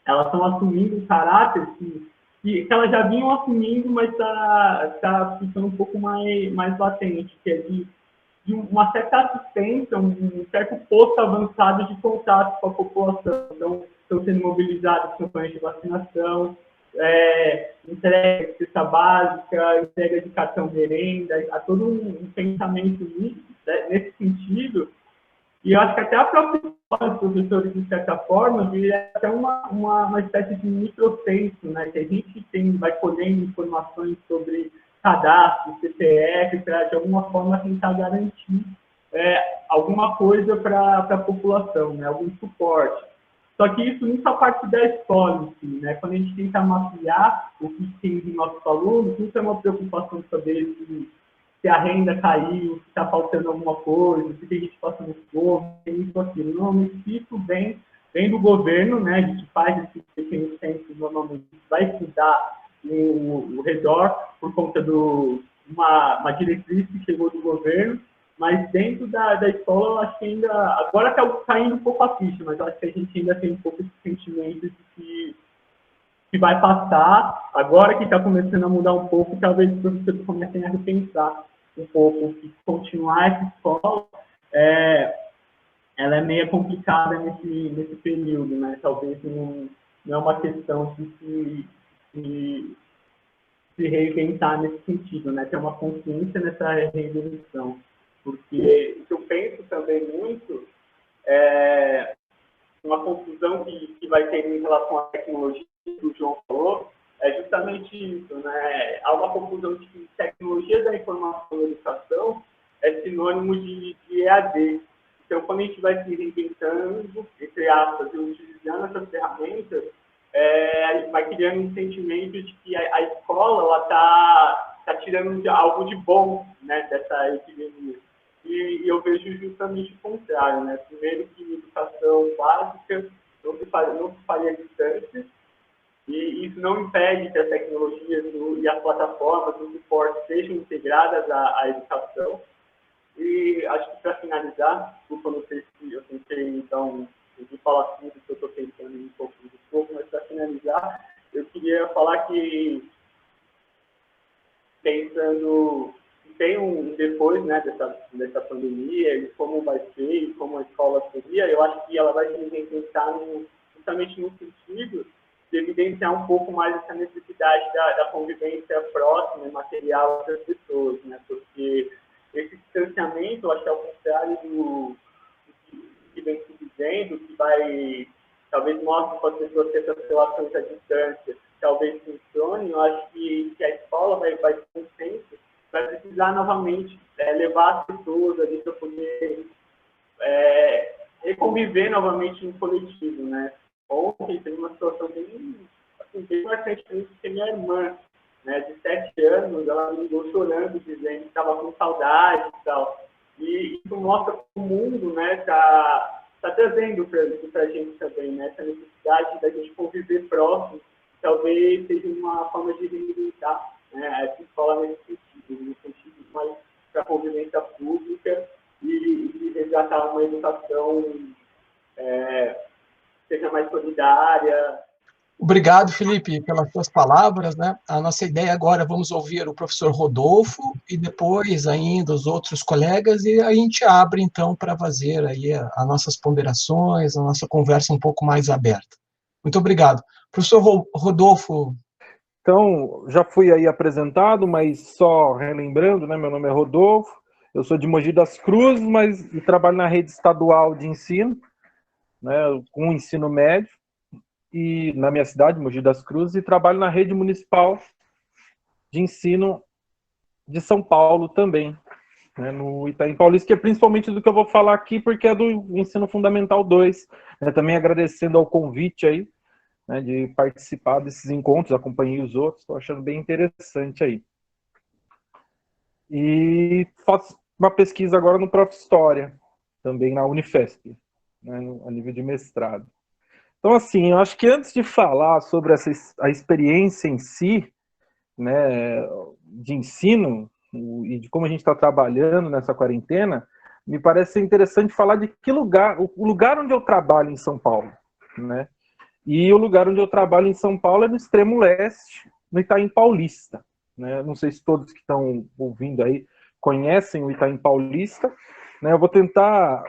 assumindo um caráter que elas já vinham assumindo, mas está ficando um pouco mais latente, que é de uma certa assistência, um certo posto avançado de contato com a população. Então, estão sendo mobilizadas campanhas de vacinação, entrega de cesta básica, entrega de cartão merenda, há todo um pensamento nesse sentido. E eu acho que até a própria escola, os professores, de certa forma, vira até uma espécie de microcenso, né? Que a gente vai colhendo informações sobre cadastro, CPF, para, de alguma forma, tentar garantir alguma coisa para a população, né? Algum suporte. Só que isso nunca parte da escola em si, né? Quando a gente tenta mapear o que tem de nossos alunos, nunca é uma preocupação saber se a renda caiu, se está faltando alguma coisa, se tem gente passando fome, tem isso ou aquilo. Normalmente isso vem do governo, né? A gente faz esse pequeno centro, normalmente vai cuidar o redor por conta de uma diretriz que chegou do governo, mas dentro da escola eu acho que ainda, agora está caindo um pouco a ficha, mas eu acho que a gente ainda tem um pouco esse sentimento de que vai passar, agora que está começando a mudar um pouco, talvez os professores comecem a repensar um pouco, que continuar essa escola, ela é meio complicada nesse período, né? Talvez não é uma questão de se reinventar nesse sentido, né? Ter uma consciência nessa reinvenção. Porque o que eu penso também muito é uma confusão que vai ter em relação à tecnologia, que o João falou, é justamente isso, né? Há uma confusão de que tecnologia da informação e educação é sinônimo de EAD. Então, quando a gente vai se reinventando, entre aspas, e utilizando essas ferramentas, a gente vai criando um sentimento de que a escola está tirando algo de bom, né, dessa epidemia. E eu vejo justamente o contrário, né? Primeiro que educação básica não se faria distância, e isso não impede que as tecnologias e as plataformas, os suportes sejam integradas à educação. E acho que para finalizar, desculpa, não sei se eu tentei, então, de falar tudo que eu estou pensando um pouco, mas para finalizar, eu queria falar que, pensando, tem um depois, né, dessa pandemia, e como vai ser, e como a escola seria, eu acho que ela vai se reinventar justamente no sentido de evidenciar um pouco mais essa necessidade da convivência próxima e material das pessoas, né, porque esse distanciamento, eu acho que é ao contrário do que vem se dizendo, que vai, talvez mostre para as pessoas que essas relações à distância talvez funcionem. Eu acho que a escola vai ter um centro, vai precisar novamente levar as pessoas ali para poder reconviver novamente no coletivo, né? Ontem teve uma situação bem marcante que minha irmã, né, de 7 anos, ela me ligou chorando, dizendo que estava com saudade e tal. E isso mostra que o mundo, né, tá trazendo para a gente também, né, essa necessidade da gente conviver próximo, talvez seja uma forma de reinventar, né, a escola nesse sentido, no sentido mais para a convivência pública e resgatar uma educação seja mais solidária, Obrigado, Felipe, pelas suas palavras, né? A nossa ideia agora, vamos ouvir o professor Rodolfo e depois ainda os outros colegas, e aí a gente abre, então, para fazer aí as nossas ponderações, a nossa conversa um pouco mais aberta. Muito obrigado. Professor Rodolfo. Então, já fui aí apresentado, mas só relembrando, né? Meu nome é Rodolfo, eu sou de Mogi das Cruzes, mas trabalho na rede estadual de ensino, né, com ensino médio, e na minha cidade, Mogi das Cruzes, e trabalho na rede municipal de ensino de São Paulo também, né, no Itaim Paulista, que é principalmente do que eu vou falar aqui, porque é do Ensino Fundamental 2, né, também agradecendo ao convite aí, né, de participar desses encontros, acompanhei os outros, estou achando bem interessante aí. E faço uma pesquisa agora no Prof. História, também na Unifesp, né, a nível de mestrado. Então, assim, eu acho que antes de falar sobre a experiência em si, né, de ensino e de como a gente está trabalhando nessa quarentena, me parece ser interessante falar de que lugar, o lugar onde eu trabalho em São Paulo, né? E o lugar onde eu trabalho em São Paulo é no extremo leste, no Itaim Paulista, né? Não sei se todos que estão ouvindo aí conhecem o Itaim Paulista, né? Eu vou tentar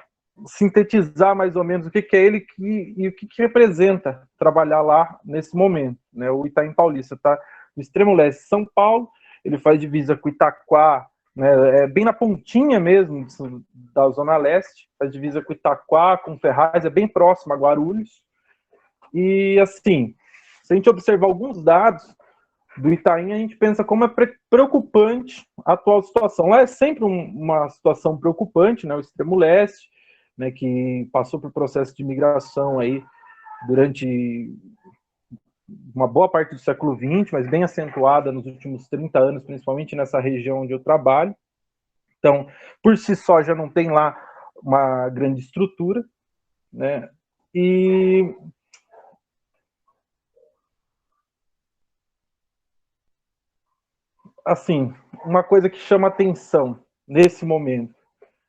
sintetizar mais ou menos o que é ele e o que representa trabalhar lá nesse momento, né? O Itaim Paulista está no extremo leste de São Paulo, ele faz divisa com Itaquá, né? É bem na pontinha mesmo da Zona Leste, faz divisa com Itaquá, com Ferraz, é bem próximo a Guarulhos. E assim, se a gente observar alguns dados do Itaim, a gente pensa como é preocupante a atual situação. Lá é sempre uma situação preocupante, né? O extremo leste, né, que passou por processo de migração aí durante uma boa parte do século XX, mas bem acentuada nos últimos 30 anos, principalmente nessa região onde eu trabalho. Então, por si só, já não tem lá uma grande estrutura, né? E assim, uma coisa que chama atenção nesse momento,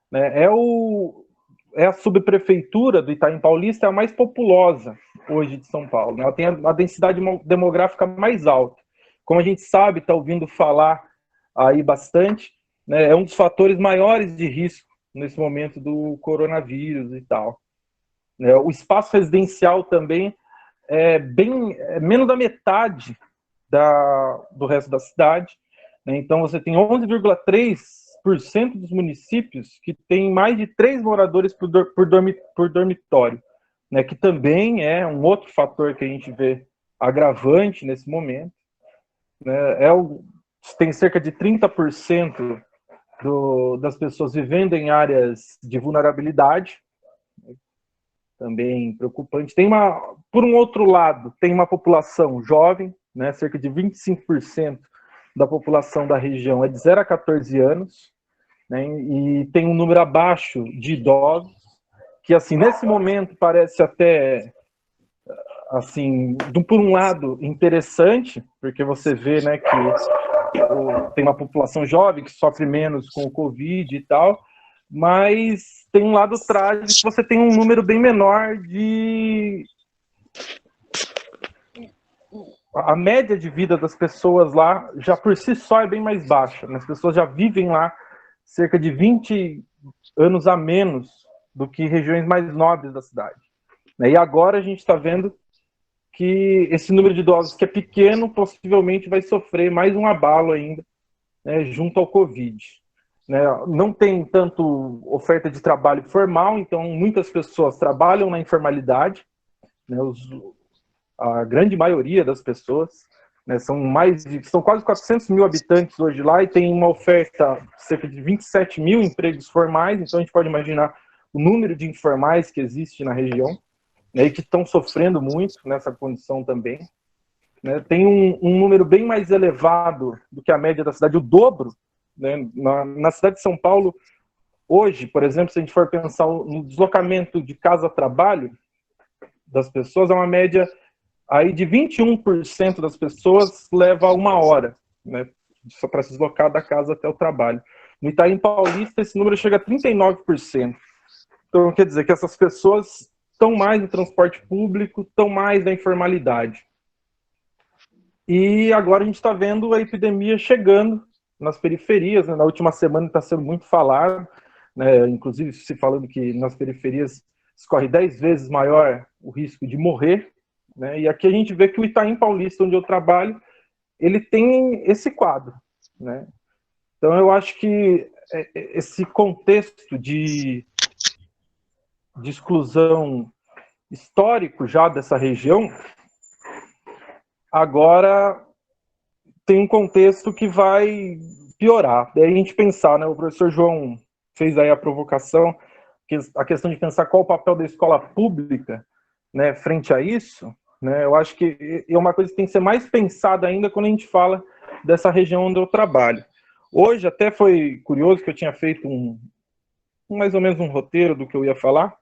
né, é a subprefeitura do Itaim Paulista, é a mais populosa hoje de São Paulo, né? Ela tem a densidade demográfica mais alta. Como a gente sabe, está ouvindo falar aí bastante, né, é um dos fatores maiores de risco nesse momento do coronavírus e tal. Né? O espaço residencial também é menos da metade do resto da cidade, né? Então você tem 11,3% dos municípios que tem mais de 3 moradores por dormitório, né? Que também é um outro fator que a gente vê agravante nesse momento, né? Tem cerca de 30% das pessoas vivendo em áreas de vulnerabilidade, também preocupante. Por um outro lado, tem uma população jovem, né? Cerca de 25% da população da região é de 0 a 14 anos, né? E tem um número abaixo de idosos, que assim, nesse momento parece até assim, por um lado interessante, porque você vê, né, que tem uma população jovem que sofre menos com o Covid e tal, mas tem um lado trágico que você tem um número bem menor de... A média de vida das pessoas lá, já por si só, é bem mais baixa, né? As pessoas já vivem lá cerca de 20 anos a menos do que regiões mais nobres da cidade. E agora a gente está vendo que esse número de idosos, que é pequeno, possivelmente vai sofrer mais um abalo ainda, né, junto ao Covid. Né? Não tem tanto oferta de trabalho formal, então muitas pessoas trabalham na informalidade, né, a grande maioria das pessoas, né, são quase 400 mil habitantes hoje lá, e tem uma oferta de cerca de 27 mil empregos formais, então a gente pode imaginar o número de informais que existe na região, né, e que estão sofrendo muito nessa condição também. Né? Tem um número bem mais elevado do que a média da cidade, o dobro. Né? Na cidade de São Paulo, hoje, por exemplo, se a gente for pensar no deslocamento de casa a trabalho das pessoas, é uma média aí de 21% das pessoas leva 1 hora, né, só para se deslocar da casa até o trabalho. No Itaim Paulista, esse número chega a 39%. Então, quer dizer que essas pessoas estão mais no transporte público, estão mais na informalidade. E agora a gente está vendo a epidemia chegando nas periferias, né? Na última semana está sendo muito falado, né? Inclusive se falando que nas periferias escorre 10 vezes maior o risco de morrer, né? E aqui a gente vê que o Itaim Paulista, onde eu trabalho, ele tem esse quadro, né? Então eu acho que esse contexto de exclusão histórico já dessa região, agora tem um contexto que vai piorar. Daí a gente pensar, né? O professor João fez aí a provocação, a questão de pensar qual o papel da escola pública, né, frente a isso, né? Eu acho que é uma coisa que tem que ser mais pensada ainda quando a gente fala dessa região onde eu trabalho. Hoje até foi curioso que eu tinha feito mais ou menos um roteiro do que eu ia falar,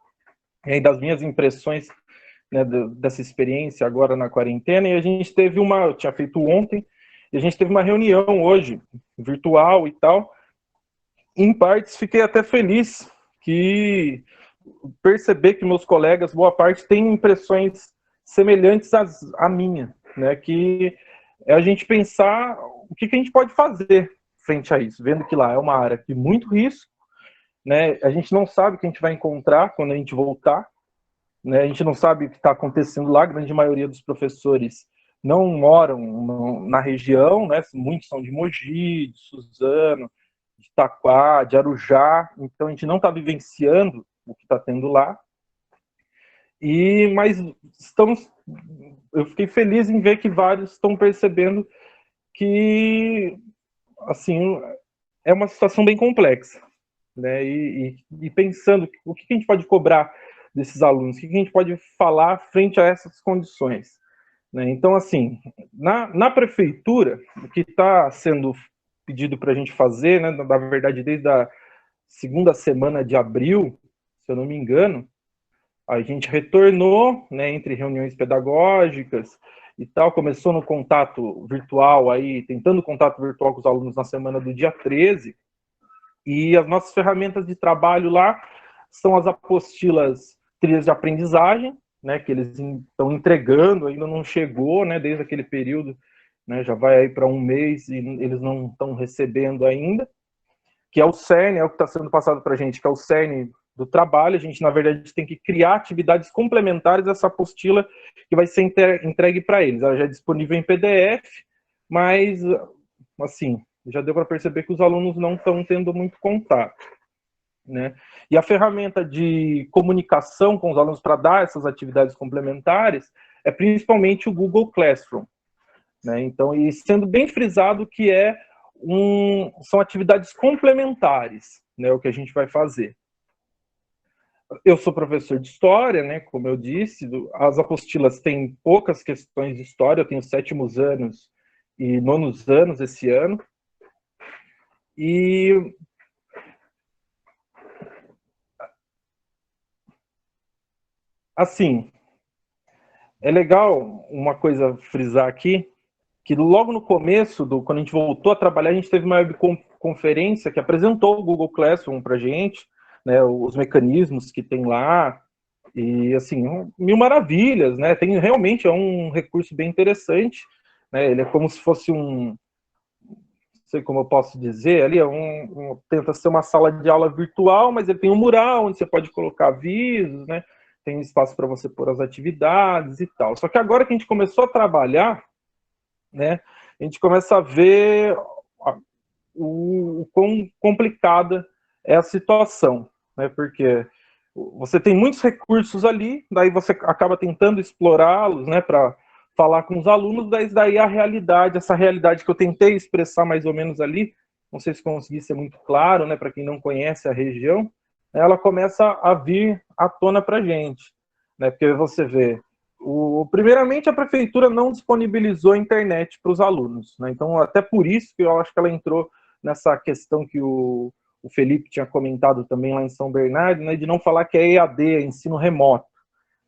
e aí das minhas impressões, né, dessa experiência agora na quarentena, e a gente teve eu tinha feito ontem, e a gente teve uma reunião hoje, virtual e tal. Em partes, fiquei até feliz que perceber que meus colegas, boa parte, têm impressões semelhantes à minha, né? Que é a gente pensar o que a gente pode fazer frente a isso, vendo que lá é uma área de muito risco, né? A gente não sabe o que a gente vai encontrar quando a gente voltar, né? A gente não sabe o que está acontecendo lá. A grande maioria dos professores não moram na região, né? Muitos são de Mogi, de Suzano, de Itaquá, de Arujá. Então a gente não está vivenciando o que está tendo lá. Mas eu fiquei feliz em ver que vários estão percebendo que, assim, é uma situação bem complexa, né? E pensando o que a gente pode cobrar desses alunos, o que a gente pode falar frente a essas condições, né? Então, assim, na prefeitura, o que está sendo pedido para a gente fazer, né, na verdade, desde a segunda semana de abril, se eu não me engano, a gente retornou, né, entre reuniões pedagógicas e tal, começou no contato virtual, aí tentando contato virtual com os alunos na semana do dia 13, e as nossas ferramentas de trabalho lá são as apostilas trilhas de aprendizagem, né, que eles estão entregando, ainda não chegou, né, desde aquele período, né, já vai aí para um mês e eles não estão recebendo ainda, que é o cerne, é o que está sendo passado para a gente, que é o cerne do trabalho. A gente, na verdade, tem que criar atividades complementares a essa apostila que vai ser entregue para eles. Ela já é disponível em PDF, mas, assim, já deu para perceber que os alunos não estão tendo muito contato, né? E a ferramenta de comunicação com os alunos para dar essas atividades complementares é principalmente o Google Classroom, né? Então, e sendo bem frisado que são atividades complementares, né, o que a gente vai fazer. Eu sou professor de história, né, como eu disse, as apostilas têm poucas questões de história, eu tenho 7º anos e 9º anos esse ano, e assim, é legal uma coisa frisar aqui, que logo no começo, quando a gente voltou a trabalhar, a gente teve uma webconferência que apresentou o Google Classroom para a gente, né, os mecanismos que tem lá, e assim, mil maravilhas, né? Realmente é um recurso bem interessante, né? Ele é como se fosse não sei como eu posso dizer, ali tenta ser uma sala de aula virtual, mas ele tem um mural onde você pode colocar avisos, né? Tem espaço para você pôr as atividades e tal. Só que agora que a gente começou a trabalhar, né, a gente começa a ver o quão complicada é a situação, né? Porque você tem muitos recursos ali, daí você acaba tentando explorá-los, né, para falar com os alunos, daí a realidade, essa realidade que eu tentei expressar mais ou menos ali, não sei se consegui ser muito claro, né, para quem não conhece a região, ela começa a vir à tona para a gente, né, porque você vê, primeiramente a prefeitura não disponibilizou a internet para os alunos, né, então até por isso que eu acho que ela entrou nessa questão que o Felipe tinha comentado também lá em São Bernardo, né, de não falar que é EAD, ensino remoto,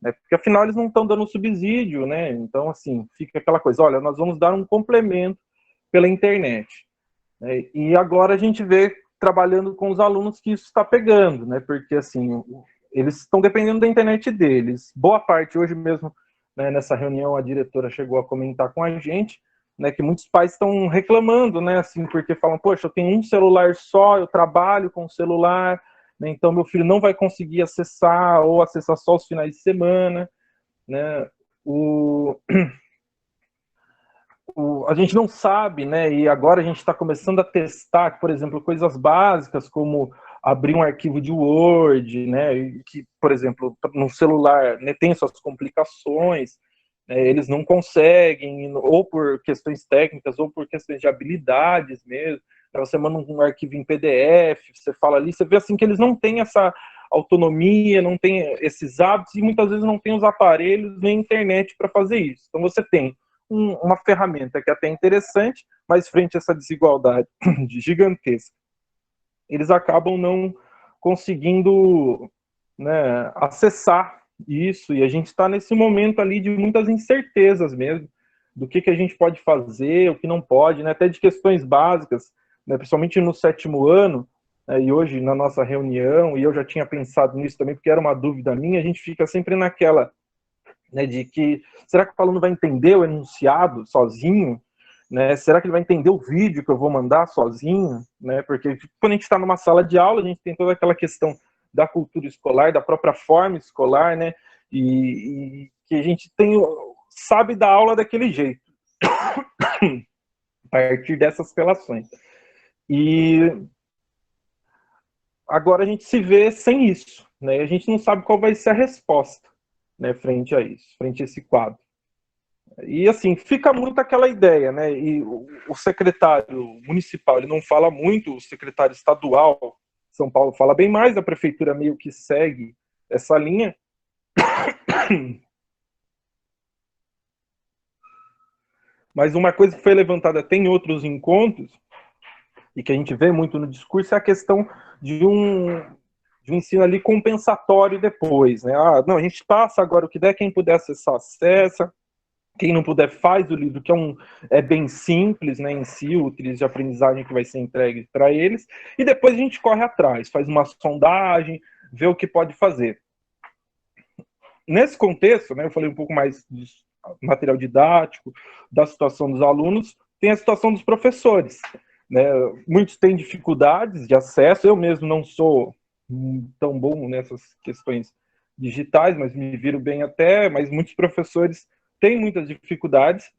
né, porque afinal eles não estão dando subsídio, né, então assim, fica aquela coisa, olha, nós vamos dar um complemento pela internet, né, e agora a gente vê, trabalhando com os alunos, que isso está pegando, né, porque assim, eles estão dependendo da internet deles, boa parte, hoje mesmo, né, nessa reunião a diretora chegou a comentar com a gente, né, que muitos pais estão reclamando, né, assim, porque falam, poxa, eu tenho um celular só, eu trabalho com o celular, né, então meu filho não vai conseguir acessar, ou acessar só os finais de semana, né, a gente não sabe, né, e agora a gente está começando a testar, por exemplo, coisas básicas como abrir um arquivo de Word, né, que, por exemplo, no celular, né, tem suas complicações, né, eles não conseguem, ou por questões técnicas, ou por questões de habilidades mesmo, né, você manda um arquivo em PDF, você fala ali, você vê assim que eles não têm essa autonomia, não têm esses hábitos, e muitas vezes não têm os aparelhos nem internet para fazer isso. Então você tem uma ferramenta que é até interessante, mas frente a essa desigualdade gigantesca, eles acabam não conseguindo, né, acessar isso, e a gente está nesse momento ali de muitas incertezas mesmo, do que a gente pode fazer, o que não pode, né, até de questões básicas, né, principalmente no 7º ano, né, e hoje na nossa reunião, e eu já tinha pensado nisso também, porque era uma dúvida minha, a gente fica sempre naquela, né, de que, será que o aluno vai entender o enunciado sozinho? Né? Será que ele vai entender o vídeo que eu vou mandar sozinho? Né? Porque quando a gente está numa sala de aula, a gente tem toda aquela questão da cultura escolar, da própria forma escolar, né? E que a gente sabe da aula daquele jeito, a partir dessas relações. E agora a gente se vê sem isso, né? A gente não sabe qual vai ser a resposta, né, frente a isso, frente a esse quadro. E assim, fica muito aquela ideia, né? E o secretário municipal, ele não fala muito, o secretário estadual, São Paulo, fala bem mais, a prefeitura meio que segue essa linha. Mas uma coisa que foi levantada até em outros encontros, e que a gente vê muito no discurso, é a questão de um ensino ali compensatório depois, né? Ah, não, a gente passa agora o que der, quem puder acessar, acessa. Quem não puder, faz o livro, que é bem simples, né, em si, o trilho de aprendizagem que vai ser entregue para eles, e depois a gente corre atrás, faz uma sondagem, vê o que pode fazer. Nesse contexto, né, eu falei um pouco mais do material didático, da situação dos alunos, tem a situação dos professores. Né? Muitos têm dificuldades de acesso, eu mesmo não sou tão bom nessas questões digitais, mas me viro bem até, mas muitos professores têm muitas dificuldades,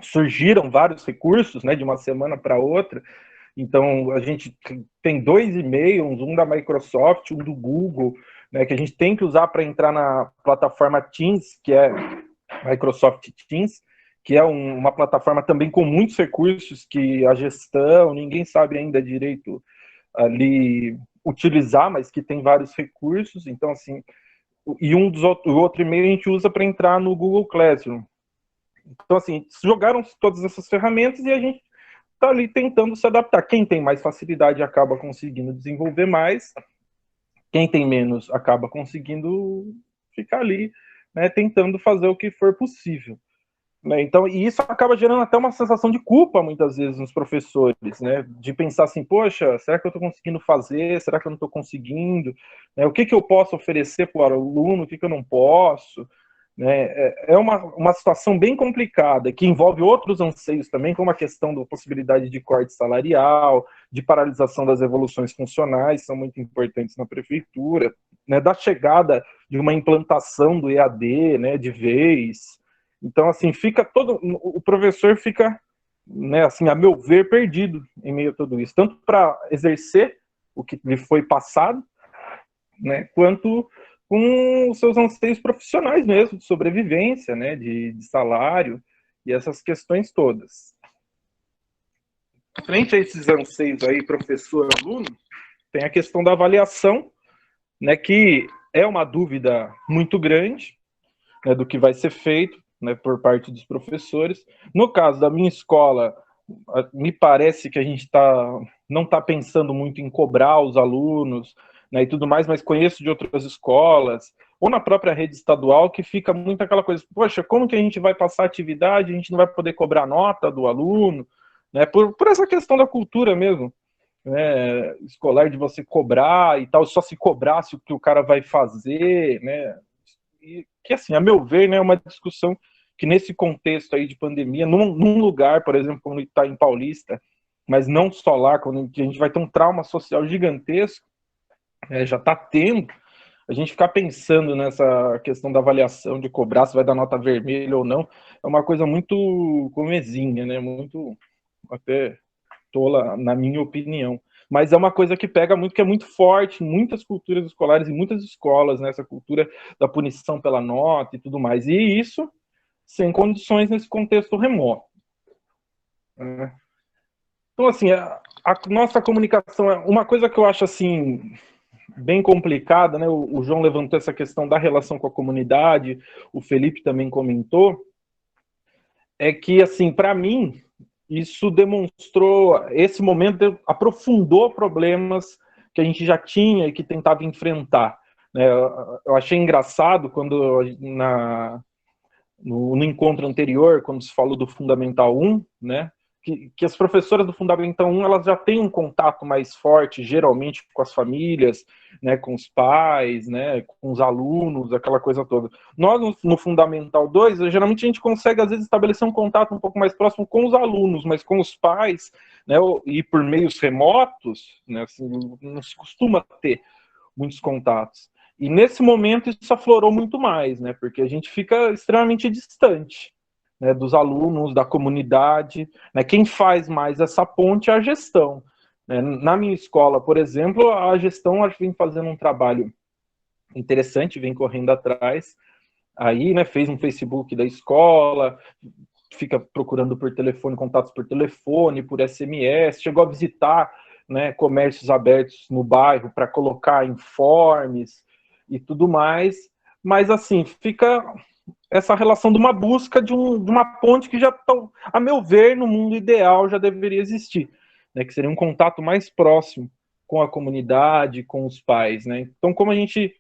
surgiram vários recursos, né, de uma semana para outra, então a gente tem 2 e-mails, um da Microsoft, um do Google, né, que a gente tem que usar para entrar na plataforma Teams, que é Microsoft Teams, que é uma plataforma também com muitos recursos, que a gestão, ninguém sabe ainda direito ali utilizar, mas que tem vários recursos, então assim, e o outro e-mail a gente usa para entrar no Google Classroom. Então, assim, jogaram todas essas ferramentas e a gente está ali tentando se adaptar. Quem tem mais facilidade acaba conseguindo desenvolver mais, quem tem menos acaba conseguindo ficar ali, né, tentando fazer o que for possível. Né? Então, e isso acaba gerando até uma sensação de culpa, muitas vezes, nos professores, né? De pensar assim, poxa, será que eu estou conseguindo fazer? Será que eu não estou conseguindo? Né? O que eu posso oferecer para o aluno? O que eu não posso? Né? É uma situação bem complicada, que envolve outros anseios também, como a questão da possibilidade de corte salarial, de paralisação das evoluções funcionais, são muito importantes na prefeitura, né? Da chegada de uma implantação do EAD, né, de vez. Então, assim, o professor fica, né, assim, a meu ver, perdido em meio a tudo isso, tanto para exercer o que lhe foi passado, né, quanto com os seus anseios profissionais mesmo, de sobrevivência, né, de salário e essas questões todas. Frente a esses anseios aí, professor-aluno, tem a questão da avaliação, né, que é uma dúvida muito grande, né, do que vai ser feito, né, por parte dos professores. No caso da minha escola, me parece que a gente não está pensando muito em cobrar os alunos, né, e tudo mais, mas conheço de outras escolas, ou na própria rede estadual, que fica muito aquela coisa, poxa, como que a gente vai passar atividade, a gente não vai poder cobrar nota do aluno, né, por essa questão da cultura mesmo, né, escolar, de você cobrar e tal, só se cobrasse o que o cara vai fazer, né, e que, assim, a meu ver, né, é uma discussão que nesse contexto aí de pandemia, num lugar, por exemplo, como está em Paulista, mas não só lá, quando a gente vai ter um trauma social gigantesco, já está tendo, a gente ficar pensando nessa questão da avaliação, de cobrar se vai dar nota vermelha ou não, é uma coisa muito comezinha, né? Muito até tola, na minha opinião. Mas é uma coisa que pega muito, que é muito forte em muitas culturas escolares, em muitas escolas, né? Essa cultura da punição pela nota e tudo mais. E isso sem condições nesse contexto remoto. Então, assim, a nossa comunicação é uma coisa que eu acho, assim, bem complicada, né? O João levantou essa questão da relação com a comunidade, o Felipe também comentou, é que, assim, para mim, isso demonstrou, esse momento aprofundou problemas que a gente já tinha e que tentava enfrentar, né? Eu achei engraçado quando, no encontro anterior, quando se falou do Fundamental 1, né? Que as professoras do Fundamental 1, elas já têm um contato mais forte, geralmente, com as famílias, né, com os pais, né, com os alunos, aquela coisa toda. Nós, no Fundamental 2, geralmente a gente consegue, às vezes, estabelecer um contato um pouco mais próximo com os alunos, mas com os pais, né, e por meios remotos, né, assim, não se costuma ter muitos contatos. E nesse momento isso aflorou muito mais, né, porque a gente fica extremamente distante, né, dos alunos, da comunidade, né, quem faz mais essa ponte é a gestão. Né. Na minha escola, por exemplo, a gestão acho que vem fazendo um trabalho interessante, vem correndo atrás, aí, né, fez um Facebook da escola, fica procurando por telefone, contatos por telefone, por SMS, chegou a visitar, né, comércios abertos no bairro para colocar informes e tudo mais, mas assim, fica essa relação de uma busca de uma ponte que já, a meu ver, no mundo ideal já deveria existir, né, que seria um contato mais próximo com a comunidade, com os pais, né? Então, como a gente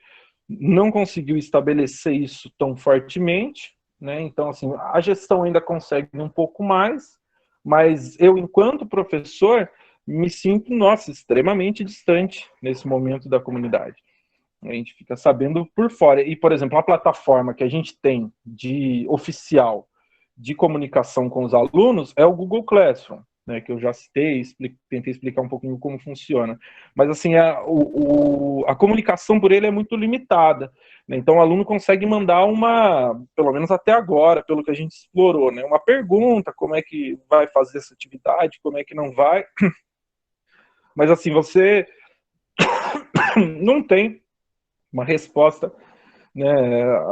não conseguiu estabelecer isso tão fortemente, né? Então, assim, a gestão ainda consegue um pouco mais, mas eu, enquanto professor, me sinto, nossa, extremamente distante nesse momento da comunidade. A gente fica sabendo por fora. E, por exemplo, a plataforma que a gente tem de oficial de comunicação com os alunos é o Google Classroom, né, que eu já citei, tentei explicar um pouquinho como funciona. Mas, assim, a comunicação por ele é muito limitada. Né? Então, o aluno consegue mandar pelo menos até agora, pelo que a gente explorou, né, uma pergunta, como é que vai fazer essa atividade, como é que não vai. Mas, assim, você não tem uma resposta, né,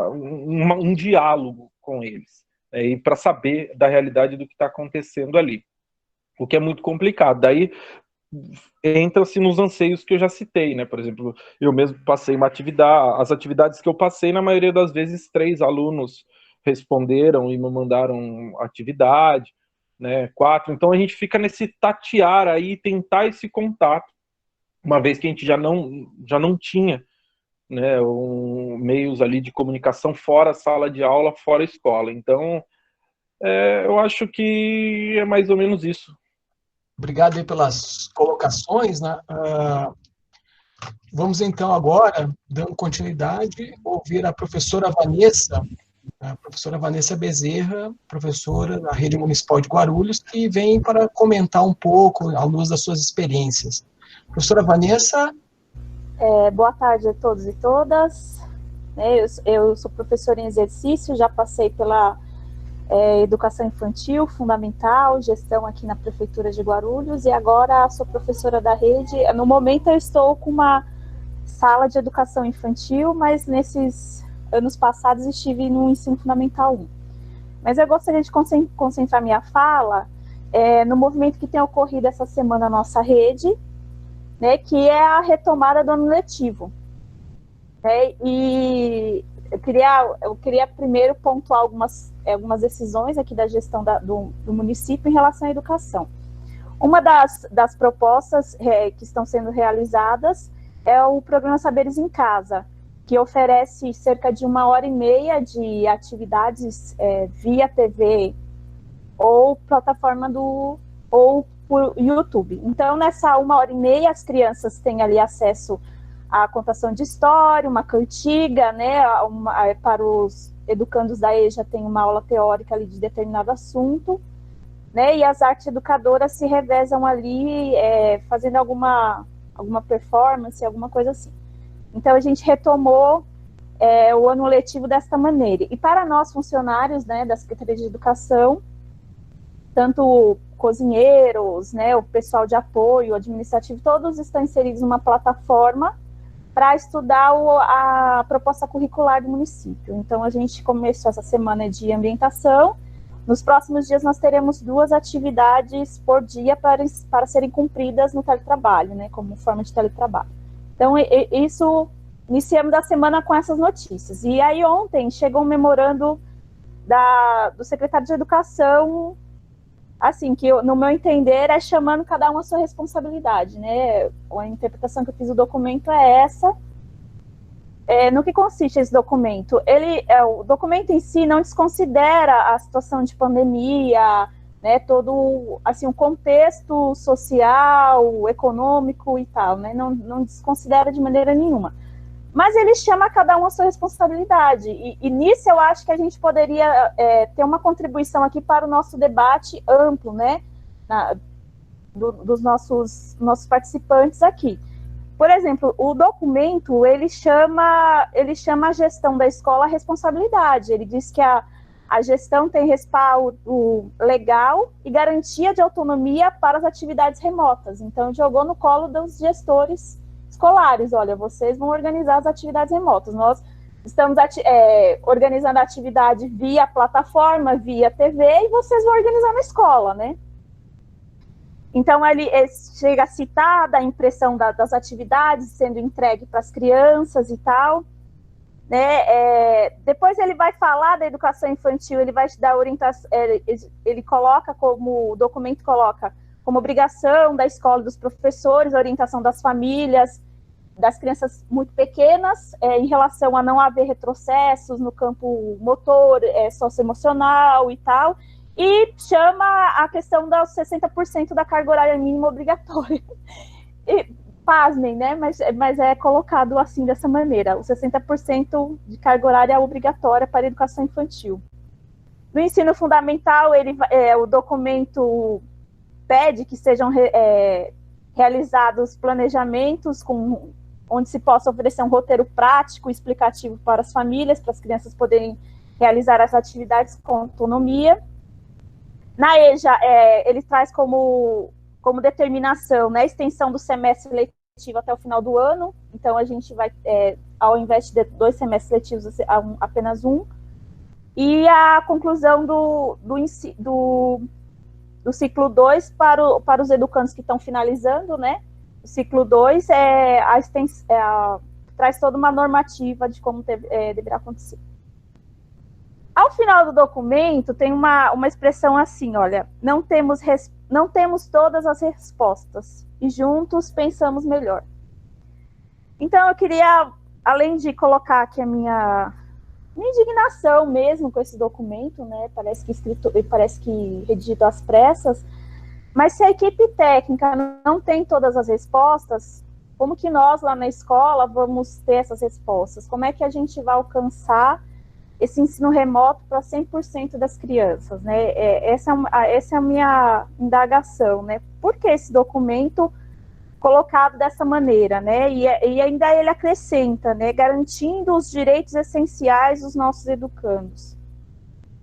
um diálogo com eles, né, e para saber da realidade do que está acontecendo ali, o que é muito complicado. Daí entra-se nos anseios que eu já citei, né? Por exemplo, eu mesmo passei uma atividade, as atividades que eu passei, na maioria das vezes, 3 alunos responderam e me mandaram atividade, né? 4, então a gente fica nesse tatear aí, tentar esse contato, uma vez que a gente já não tinha, né, meios ali de comunicação fora sala de aula, fora escola. Então, eu acho que é mais ou menos isso. Obrigado aí pelas colocações, né? Vamos então agora, dando continuidade, ouvir a professora Vanessa Bezerra, professora da Rede Municipal de Guarulhos, que vem para comentar um pouco à luz das suas experiências. Professora Vanessa. Boa tarde a todos e todas. Eu sou professora em exercício, já passei pela educação infantil, fundamental, gestão aqui na Prefeitura de Guarulhos, e agora sou professora da rede. No momento eu estou com uma sala de educação infantil, mas nesses anos passados estive no ensino fundamental 1. Mas eu gostaria de concentrar minha fala no movimento que tem ocorrido essa semana na nossa rede, né, que é a retomada do ano letivo. E eu queria primeiro pontuar algumas decisões aqui da gestão do município em relação à educação. Uma das propostas que estão sendo realizadas é o programa Saberes em Casa, que oferece cerca de 1h30 de atividades via TV ou plataforma ou por YouTube. Então, nessa 1h30, as crianças têm ali acesso à contação de história, uma cantiga, né, para os educandos da EJA têm uma aula teórica ali de determinado assunto, né, e as artes educadoras se revezam ali, fazendo alguma performance, alguma coisa assim. Então, a gente retomou o ano letivo desta maneira. E para nós, funcionários, né, da Secretaria de Educação, tanto cozinheiros, né, o pessoal de apoio administrativo, todos estão inseridos numa plataforma para estudar a proposta curricular do município. Então, a gente começou essa semana de ambientação. Nos próximos dias, nós teremos 2 atividades por dia para serem cumpridas no teletrabalho, né, como forma de teletrabalho. Então, isso, iniciamos a semana com essas notícias. E aí, ontem, chegou um memorando do secretário de Educação, assim, que no meu entender é chamando cada um a sua responsabilidade, né? A interpretação que eu fiz do documento é essa. No que consiste esse documento? O documento em si não desconsidera a situação de pandemia, né? Todo, assim, um contexto social, econômico e tal, né? Não desconsidera de maneira nenhuma. Mas ele chama cada um a sua responsabilidade, e nisso eu acho que a gente poderia ter uma contribuição aqui para o nosso debate amplo, né, dos nossos participantes aqui. Por exemplo, o documento, ele chama a gestão da escola a responsabilidade, ele diz que a gestão tem respaldo legal e garantia de autonomia para as atividades remotas, então jogou no colo dos gestores escolares, olha, vocês vão organizar as atividades remotas, nós estamos organizando a atividade via plataforma, via TV, e vocês vão organizar na escola, né? Então, ele chega a citar da impressão das atividades sendo entregue para as crianças e tal, né? Depois ele vai falar da educação infantil, ele vai te dar orientação, ele coloca como, o documento coloca como obrigação da escola, dos professores, a orientação das famílias, das crianças muito pequenas, em relação a não haver retrocessos no campo motor, socioemocional e tal, e chama a questão dos 60% da carga horária mínima obrigatória. E, pasmem, né? Mas é colocado assim, dessa maneira, os 60% de carga horária obrigatória para a educação infantil. No ensino fundamental, o documento pede que sejam realizados planejamentos onde se possa oferecer um roteiro prático e explicativo para as famílias, para as crianças poderem realizar as atividades com autonomia. Na EJA, ele traz como determinação, né, a extensão do semestre letivo até o final do ano, então a gente vai, ao invés de 2 semestres letivos, apenas 1, e a conclusão do ciclo 2 para os educandos que estão finalizando, né? O ciclo 2 traz toda uma normativa de como deverá acontecer. Ao final do documento, tem uma expressão assim, olha, não temos todas as respostas, e juntos pensamos melhor. Então, eu queria, além de colocar aqui a minha indignação mesmo com esse documento, né, parece que redigido às pressas, mas se a equipe técnica não tem todas as respostas, como que nós lá na escola vamos ter essas respostas? Como é que a gente vai alcançar esse ensino remoto para 100% das crianças, né? Essa é a minha indagação, né? Por que esse documento colocado dessa maneira, né? E ainda ele acrescenta, né? Garantindo os direitos essenciais dos nossos educandos.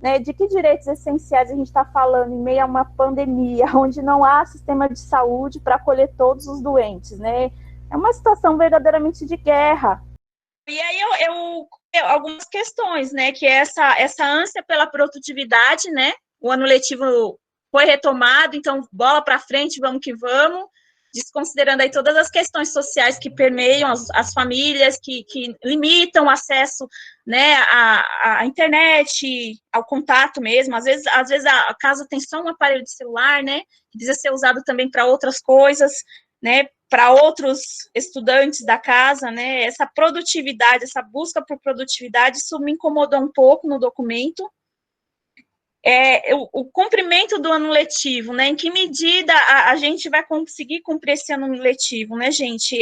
Né, de que direitos essenciais a gente está falando em meio a uma pandemia, onde não há sistema de saúde para acolher todos os doentes, né? É uma situação verdadeiramente de guerra. E aí algumas questões, né, que é essa ânsia pela produtividade, né? O ano letivo foi retomado, então bola para frente, vamos que vamos, desconsiderando aí todas as questões sociais que permeiam as famílias, que limitam o acesso, né, à internet, ao contato mesmo. Às vezes a casa tem só um aparelho de celular, né, que precisa ser usado também para outras coisas, né, para outros estudantes da casa, né, essa produtividade, essa busca por produtividade, isso me incomodou um pouco no documento. O cumprimento do ano letivo, né? Em que medida a gente vai conseguir cumprir esse ano letivo, né, gente?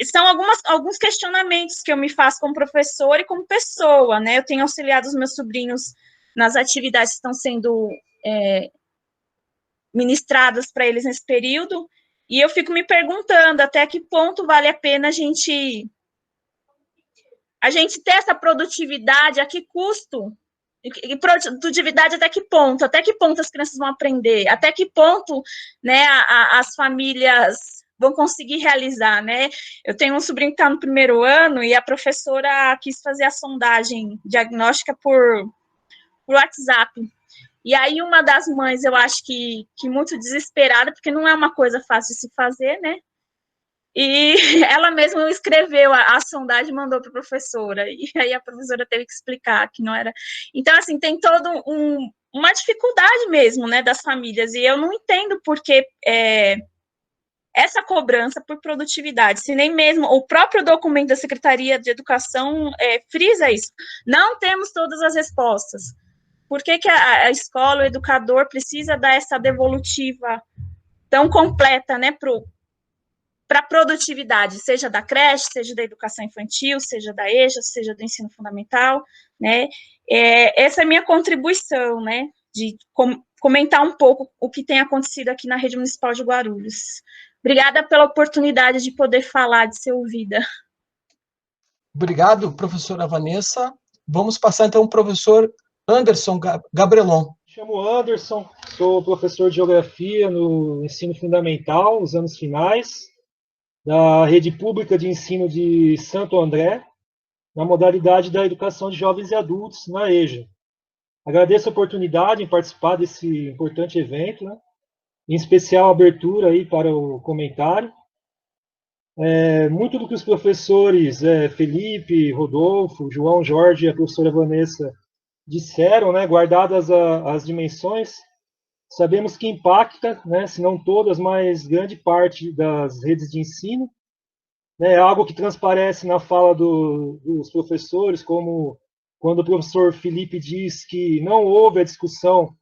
são alguns questionamentos que eu me faço como professora e como pessoa, né? Eu tenho auxiliado os meus sobrinhos nas atividades que estão sendo ministradas para eles nesse período, e eu fico me perguntando até que ponto vale a pena a gente ter essa produtividade, a que custo? E produtividade até que ponto? Até que ponto as crianças vão aprender? Até que ponto, né, as famílias vão conseguir realizar, né? Eu tenho um sobrinho que está no primeiro ano e a professora quis fazer a sondagem diagnóstica por WhatsApp. E aí uma das mães, eu acho que muito desesperada, porque não é uma coisa fácil de se fazer, né? E ela mesma escreveu a sondagem e mandou para a professora. E aí a professora teve que explicar que não era... Então, assim, tem toda uma dificuldade mesmo, né, das famílias. E eu não entendo por que essa cobrança por produtividade, se nem mesmo o próprio documento da Secretaria de Educação frisa isso. Não temos todas as respostas. Por que a escola, o educador, precisa dar essa devolutiva tão completa, né, para a produtividade, seja da creche, seja da educação infantil, seja da EJA, seja do ensino fundamental, né? Essa é a minha contribuição, né, de comentar um pouco o que tem acontecido aqui na rede municipal de Guarulhos. Obrigada pela oportunidade de poder falar, de ser ouvida. Obrigado, professora Vanessa. Vamos passar, então, ao professor Anderson Gabrelon. Me chamo Anderson, sou professor de Geografia no ensino fundamental, nos anos finais, da Rede Pública de Ensino de Santo André, na modalidade da Educação de Jovens e Adultos, na EJA. Agradeço a oportunidade em participar desse importante evento, né? Em especial a abertura aí para o comentário. Muito do que os professores Felipe, Rodolfo, João, Jorge e a professora Vanessa disseram, né, guardadas as dimensões, sabemos que impacta, né, se não todas, mas grande parte das redes de ensino. É algo que transparece na fala dos professores, como quando o professor Felipe diz que não houve a discussão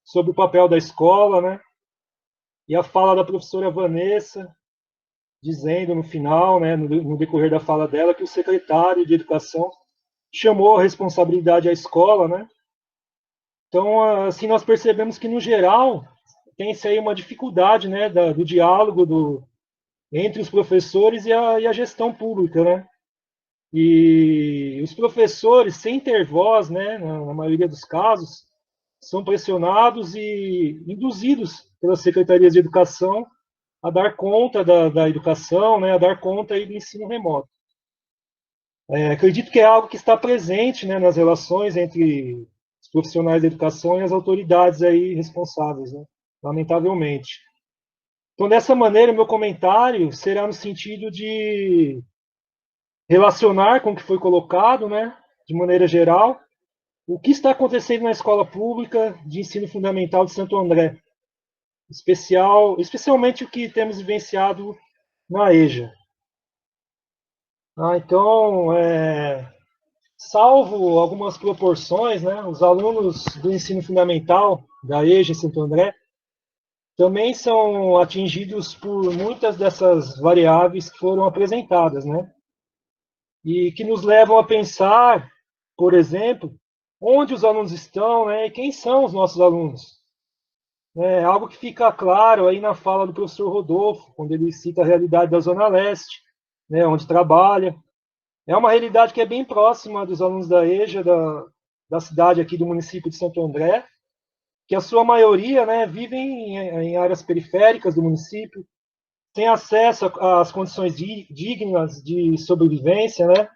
sobre o papel da escola, né, e a fala da professora Vanessa, dizendo no final, né, no decorrer da fala dela, que o secretário de Educação chamou a responsabilidade à escola, né? Então, assim, nós percebemos que, no geral, tem-se aí uma dificuldade, né, do diálogo entre os professores e a gestão pública, né? E os professores, sem ter voz, né, na maioria dos casos, são pressionados e induzidos pelas secretarias de educação a dar conta da educação, né, a dar conta aí do ensino remoto. Acredito que é algo que está presente, né, nas relações entre os profissionais da educação e as autoridades aí responsáveis, né, lamentavelmente. Então, dessa maneira, meu comentário será no sentido de relacionar com o que foi colocado, né, de maneira geral, o que está acontecendo na escola pública de ensino fundamental de Santo André, especialmente o que temos vivenciado na EJA. Então, salvo algumas proporções, né, os alunos do ensino fundamental da EJA em Santo André também são atingidos por muitas dessas variáveis que foram apresentadas, né, e que nos levam a pensar, por exemplo, onde os alunos estão, né, e quem são os nossos alunos. Algo que fica claro aí na fala do professor Rodolfo, quando ele cita a realidade da Zona Leste, né, onde trabalha. É uma realidade que é bem próxima dos alunos da EJA, da cidade aqui do município de Santo André, que a sua maioria, né, vivem em áreas periféricas do município, tem acesso às condições dignas de sobrevivência, né?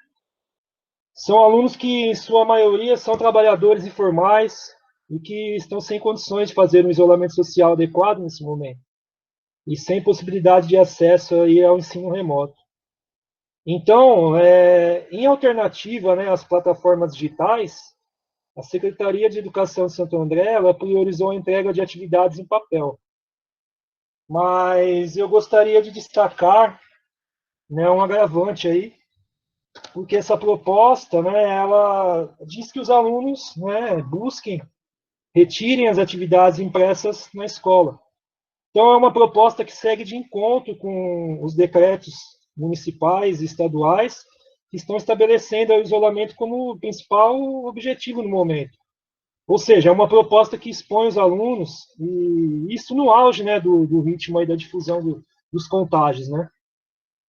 São alunos que, em sua maioria, são trabalhadores informais, e que estão sem condições de fazer um isolamento social adequado nesse momento, e sem possibilidade de acesso aí ao ensino remoto. Então, em alternativa, né, às plataformas digitais, a Secretaria de Educação de Santo André ela priorizou a entrega de atividades em papel. Mas eu gostaria de destacar, né, um agravante aí, porque essa proposta, né, ela diz que os alunos, né, retirem as atividades impressas na escola. Então, é uma proposta que segue de encontro com os decretos municipais e estaduais, que estão estabelecendo o isolamento como principal objetivo no momento. Ou seja, é uma proposta que expõe os alunos, e isso no auge, né, do ritmo aí da difusão dos contágios, né.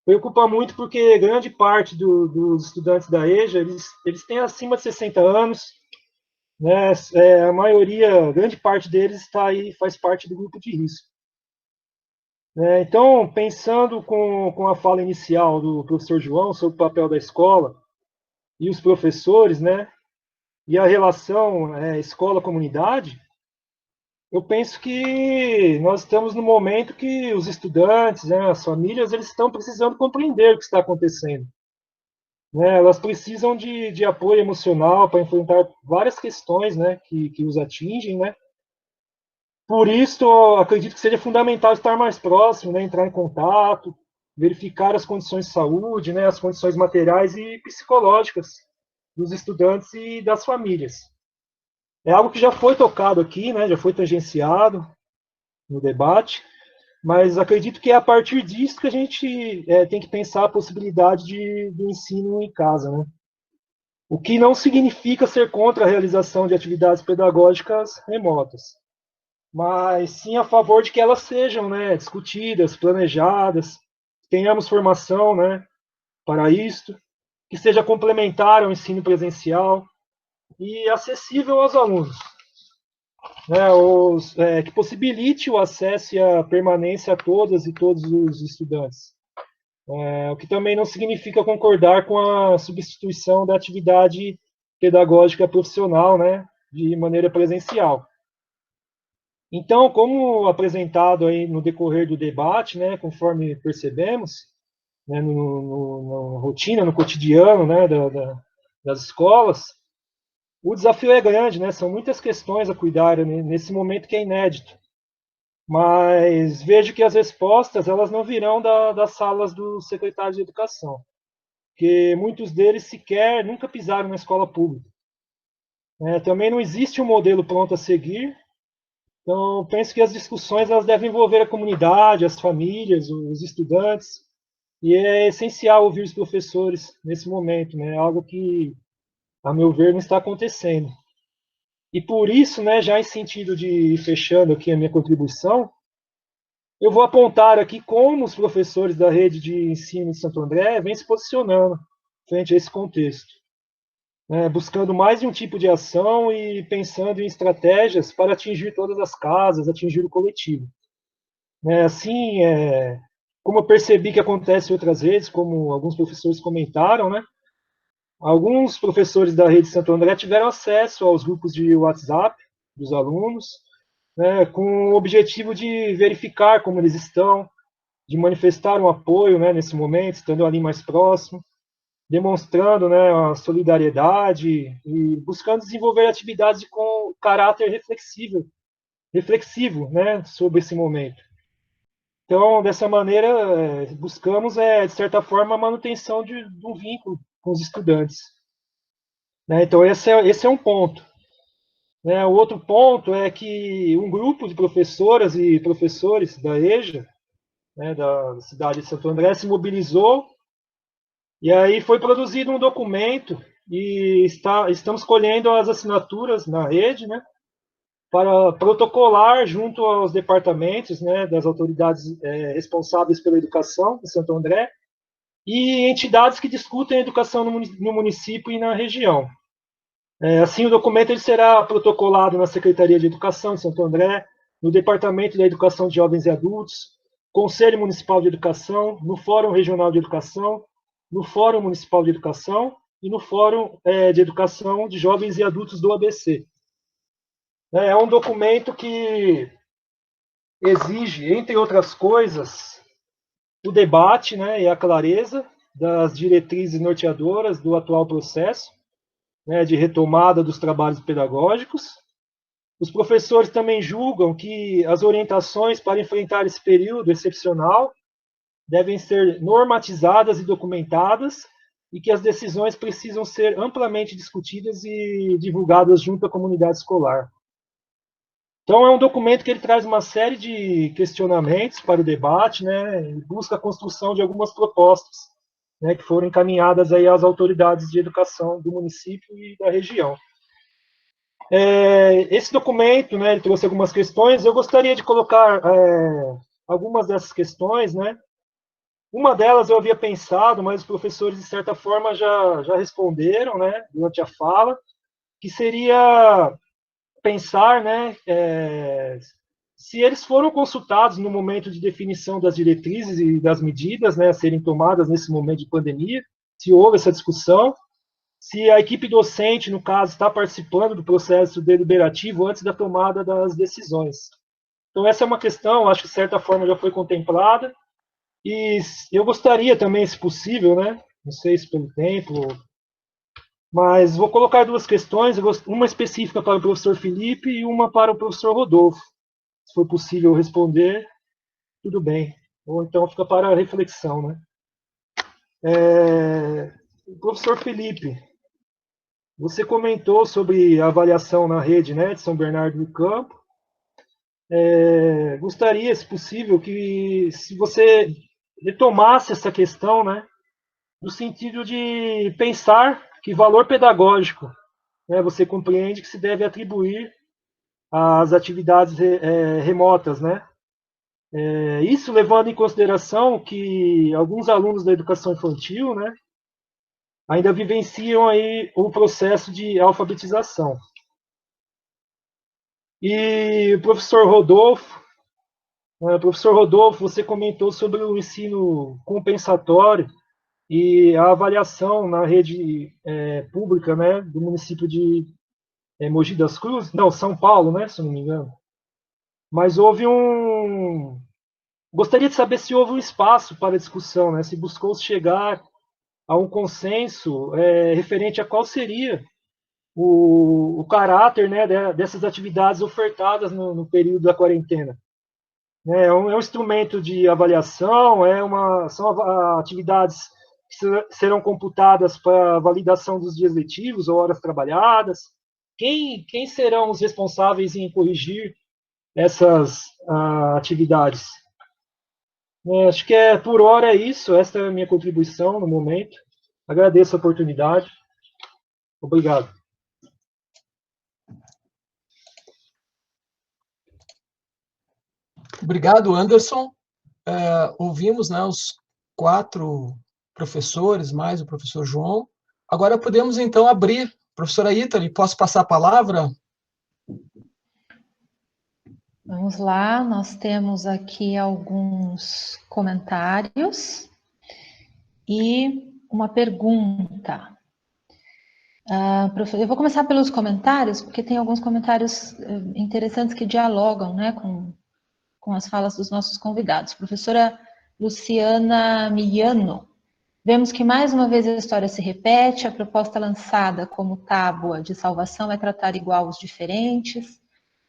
Preocupa muito porque grande parte dos estudantes da EJA, eles têm acima de 60 anos, né, a maioria, grande parte deles está aí, faz parte do grupo de risco. Então, pensando com a fala inicial do professor João sobre o papel da escola e os professores, né, e a relação escola-comunidade, eu penso que nós estamos no momento que os estudantes, né, as famílias, eles estão precisando compreender o que está acontecendo. Né, elas precisam de apoio emocional para enfrentar várias questões, né, que os atingem, né. Por isso, acredito que seja fundamental estar mais próximo, né, entrar em contato, verificar as condições de saúde, né, as condições materiais e psicológicas dos estudantes e das famílias. É algo que já foi tocado aqui, né, já foi tangenciado no debate, mas acredito que é a partir disso que a gente tem que pensar a possibilidade do ensino em casa, né? O que não significa ser contra a realização de atividades pedagógicas remotas, mas sim a favor de que elas sejam, né, discutidas, planejadas, tenhamos formação, né, para isto, que seja complementar ao ensino presencial e acessível aos alunos, né, que possibilite o acesso e a permanência a todas e todos os estudantes. O que também não significa concordar com a substituição da atividade pedagógica profissional, né, de maneira presencial. Então, como apresentado aí no decorrer do debate, né, conforme percebemos, né, na rotina, no cotidiano, né, das escolas, o desafio é grande, né, são muitas questões a cuidar nesse momento que é inédito. Mas vejo que as respostas elas não virão das salas dos secretários de educação, porque muitos deles sequer nunca pisaram na escola pública. Também não existe um modelo pronto a seguir. Então, penso que as discussões elas devem envolver a comunidade, as famílias, os estudantes, e é essencial ouvir os professores nesse momento, né? Algo que, a meu ver, não está acontecendo. E por isso, né, já em sentido de ir fechando aqui a minha contribuição, eu vou apontar aqui como os professores da rede de ensino de Santo André vêm se posicionando frente a esse contexto, né, buscando mais de um tipo de ação e pensando em estratégias para atingir todas as casas, atingir o coletivo. Assim, como eu percebi que acontece em outras redes, como alguns professores comentaram, né, alguns professores da rede Santo André tiveram acesso aos grupos de WhatsApp dos alunos, né, com o objetivo de verificar como eles estão, de manifestar um apoio, né, nesse momento, estando ali mais próximo, demonstrando, né, a solidariedade e buscando desenvolver atividades com caráter reflexivo, né, sobre esse momento. Então, dessa maneira, buscamos, de certa forma, a manutenção de um vínculo com os estudantes. Então, esse é um ponto. O outro ponto é que um grupo de professoras e professores da EJA, da cidade de Santo André, se mobilizou. E aí foi produzido um documento e estamos colhendo as assinaturas na rede, né, para protocolar junto aos departamentos, né, das autoridades responsáveis pela educação de Santo André e entidades que discutem a educação no município e na região. Assim, o documento ele será protocolado na Secretaria de Educação de Santo André, no Departamento da Educação de Jovens e Adultos, Conselho Municipal de Educação, no Fórum Regional de Educação, no Fórum Municipal de Educação e no Fórum de Educação de Jovens e Adultos do ABC. É um documento que exige, entre outras coisas, o debate, né, e a clareza das diretrizes norteadoras do atual processo, né, de retomada dos trabalhos pedagógicos. Os professores também julgam que as orientações para enfrentar esse período excepcional devem ser normatizadas e documentadas e que as decisões precisam ser amplamente discutidas e divulgadas junto à comunidade escolar. Então, é um documento que ele traz uma série de questionamentos para o debate, né, e busca a construção de algumas propostas, né, que foram encaminhadas aí às autoridades de educação do município e da região. Esse documento, né, ele trouxe algumas questões, eu gostaria de colocar algumas dessas questões, né. Uma delas eu havia pensado, mas os professores, de certa forma, já responderam, né, durante a fala, que seria pensar, né, se eles foram consultados no momento de definição das diretrizes e das medidas, né, a serem tomadas nesse momento de pandemia, se houve essa discussão, se a equipe docente, no caso, está participando do processo deliberativo antes da tomada das decisões. Então, essa é uma questão, acho que de certa forma já foi contemplada, e eu gostaria também, se possível, né, não sei se pelo tempo, mas vou colocar duas questões, uma específica para o professor Felipe e uma para o professor Rodolfo. Se for possível responder, tudo bem. Ou então fica para a reflexão, né? Professor Felipe, você comentou sobre a avaliação na rede, né, de São Bernardo do Campo. Gostaria, se possível, que se você retomasse essa questão, né, no sentido de pensar que valor pedagógico, né, você compreende que se deve atribuir às atividades remotas, né? Isso levando em consideração que alguns alunos da educação infantil, né, ainda vivenciam aí o processo de alfabetização. E professor Rodolfo, você comentou sobre o ensino compensatório e a avaliação na rede pública, né, do município de Mogi das Cruzes, não, São Paulo, né, se não me engano. Mas houve gostaria de saber se houve um espaço para discussão, né, se buscou chegar a um consenso referente a qual seria o caráter, né, dessas atividades ofertadas no período da quarentena. É um instrumento de avaliação, são atividades que serão computadas para validação dos dias letivos ou horas trabalhadas. Quem serão os responsáveis em corrigir essas atividades? Acho que por hora é isso, essa é a minha contribuição no momento. Agradeço a oportunidade. Obrigado. Obrigado, Anderson. Ouvimos, né, os 4 professores, mais o professor João. Agora podemos, então, abrir. Professora Ítali, posso passar a palavra? Vamos lá, nós temos aqui alguns comentários e uma pergunta. Eu vou começar pelos comentários, porque tem alguns comentários interessantes que dialogam, né, com as falas dos nossos convidados. Professora Luciana Miano, vemos que mais uma vez a história se repete, a proposta lançada como tábua de salvação é tratar igual os diferentes.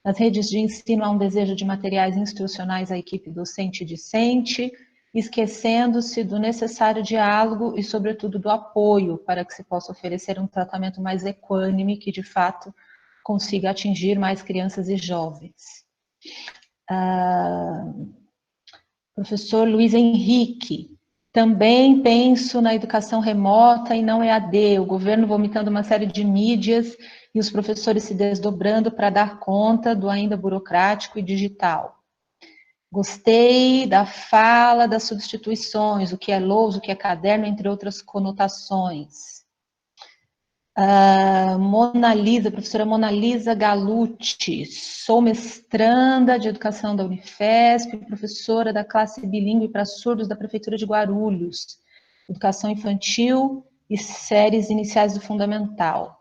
Nas redes de ensino há um desejo de materiais instrucionais à equipe docente e discente, esquecendo-se do necessário diálogo e, sobretudo, do apoio para que se possa oferecer um tratamento mais equânime que, de fato, consiga atingir mais crianças e jovens. Professor Luiz Henrique, também penso na educação remota e não EAD, o governo vomitando uma série de mídias e os professores se desdobrando para dar conta do ainda burocrático e digital. Gostei da fala das substituições, o que é lousa, o que é caderno, entre outras conotações. Professora Mona Lisa Galucci, sou mestranda de educação da Unifesp, professora da classe bilíngue para surdos da Prefeitura de Guarulhos, educação infantil e séries iniciais do fundamental.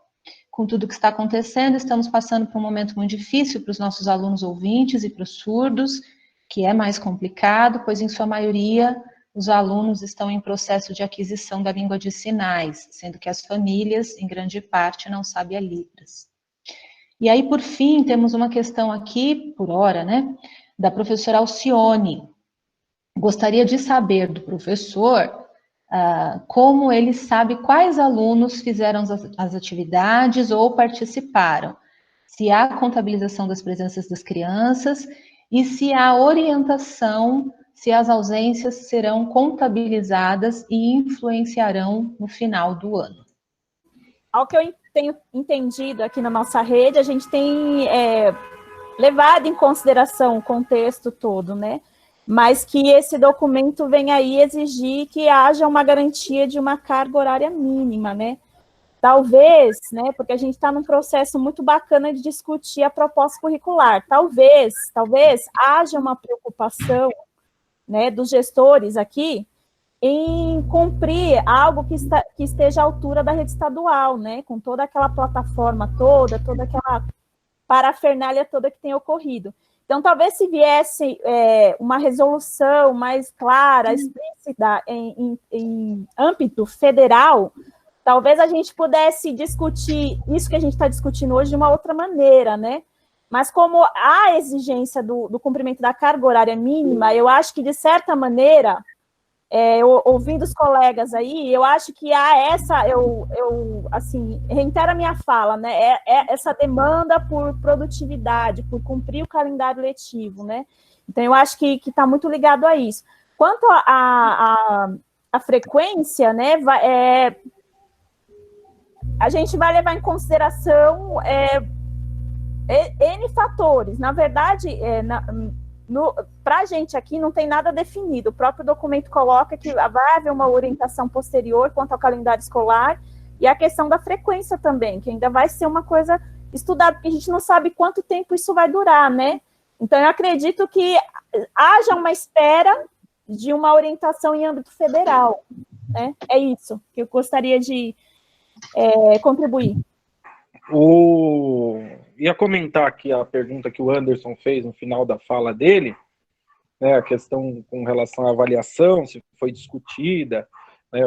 Com tudo que está acontecendo, estamos passando por um momento muito difícil para os nossos alunos ouvintes e para os surdos, que é mais complicado, pois em sua maioria os alunos estão em processo de aquisição da língua de sinais, sendo que as famílias, em grande parte, não sabem a Libras. E aí, por fim, temos uma questão aqui, por hora, né, da professora Alcione. Gostaria de saber do professor como ele sabe quais alunos fizeram as atividades ou participaram. se há contabilização das presenças das crianças e se há orientação, se as ausências serão contabilizadas e influenciarão no final do ano. Ao que eu tenho entendido aqui na nossa rede, a gente tem levado em consideração o contexto todo, né? Mas que esse documento vem aí exigir que haja uma garantia de uma carga horária mínima, né? Talvez, né, porque a gente está num processo muito bacana de discutir a proposta curricular, talvez haja uma preocupação, né, dos gestores aqui em cumprir algo que esteja à altura da rede estadual, né, com toda aquela plataforma toda aquela parafernália toda que tem ocorrido. Então, talvez se viesse uma resolução mais clara, explícita, em âmbito federal, talvez a gente pudesse discutir isso que a gente está discutindo hoje de uma outra maneira, né? Mas como há exigência do cumprimento da carga horária mínima, eu acho que, de certa maneira, ouvindo os colegas aí, eu acho que há assim, reitero a minha fala, né? Essa demanda por produtividade, por cumprir o calendário letivo, né? Então, eu acho que está muito ligado a isso. Quanto à frequência, né? A gente vai levar em consideração N fatores. Na verdade, para a gente aqui não tem nada definido. O próprio documento coloca que vai haver uma orientação posterior quanto ao calendário escolar e a questão da frequência também, que ainda vai ser uma coisa estudada, porque a gente não sabe quanto tempo isso vai durar, né? Então, eu acredito que haja uma espera de uma orientação em âmbito federal, né? É isso que eu gostaria de contribuir. Ia comentar aqui a pergunta que o Anderson fez no final da fala dele, né, a questão com relação à avaliação, se foi discutida, né,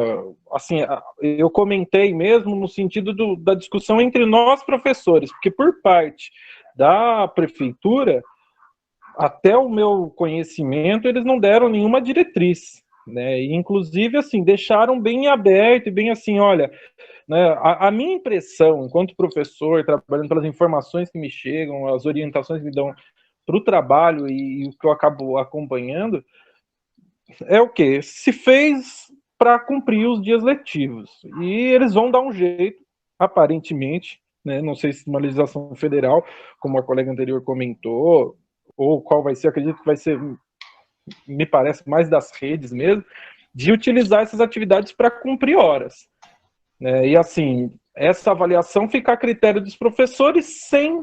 assim, eu comentei mesmo no sentido da discussão entre nós professores, porque por parte da prefeitura, até o meu conhecimento, eles não deram nenhuma diretriz, né, e inclusive, assim, deixaram bem aberto e bem assim, olha, né, a minha impressão, enquanto professor, trabalhando pelas informações que me chegam, as orientações que me dão para o trabalho e o que eu acabo acompanhando, é o quê? Se fez para cumprir os dias letivos. E eles vão dar um jeito, aparentemente, né, não sei se uma legislação federal, como a colega anterior comentou, ou qual vai ser, acredito que vai ser, me parece, mais das redes mesmo, de utilizar essas atividades para cumprir horas. E assim, essa avaliação fica a critério dos professores sem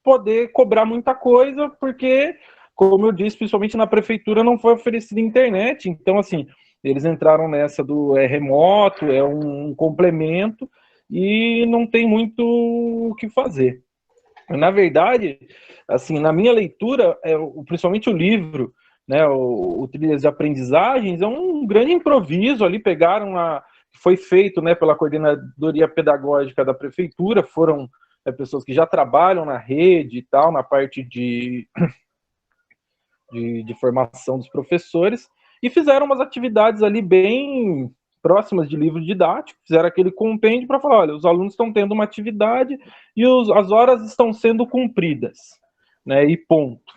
poder cobrar muita coisa, porque, como eu disse, principalmente na prefeitura não foi oferecida internet, então assim, eles entraram nessa do remoto, é um complemento, e não tem muito o que fazer. Na verdade, assim, na minha leitura, principalmente o livro, né, o Trilhas de Aprendizagens, é um grande improviso ali, pegaram foi feito, né, pela coordenadoria pedagógica da prefeitura, foram pessoas que já trabalham na rede e tal, na parte de formação dos professores, e fizeram umas atividades ali bem próximas de livro didático, fizeram aquele compêndio para falar, olha, os alunos estão tendo uma atividade e as horas estão sendo cumpridas, né, e ponto.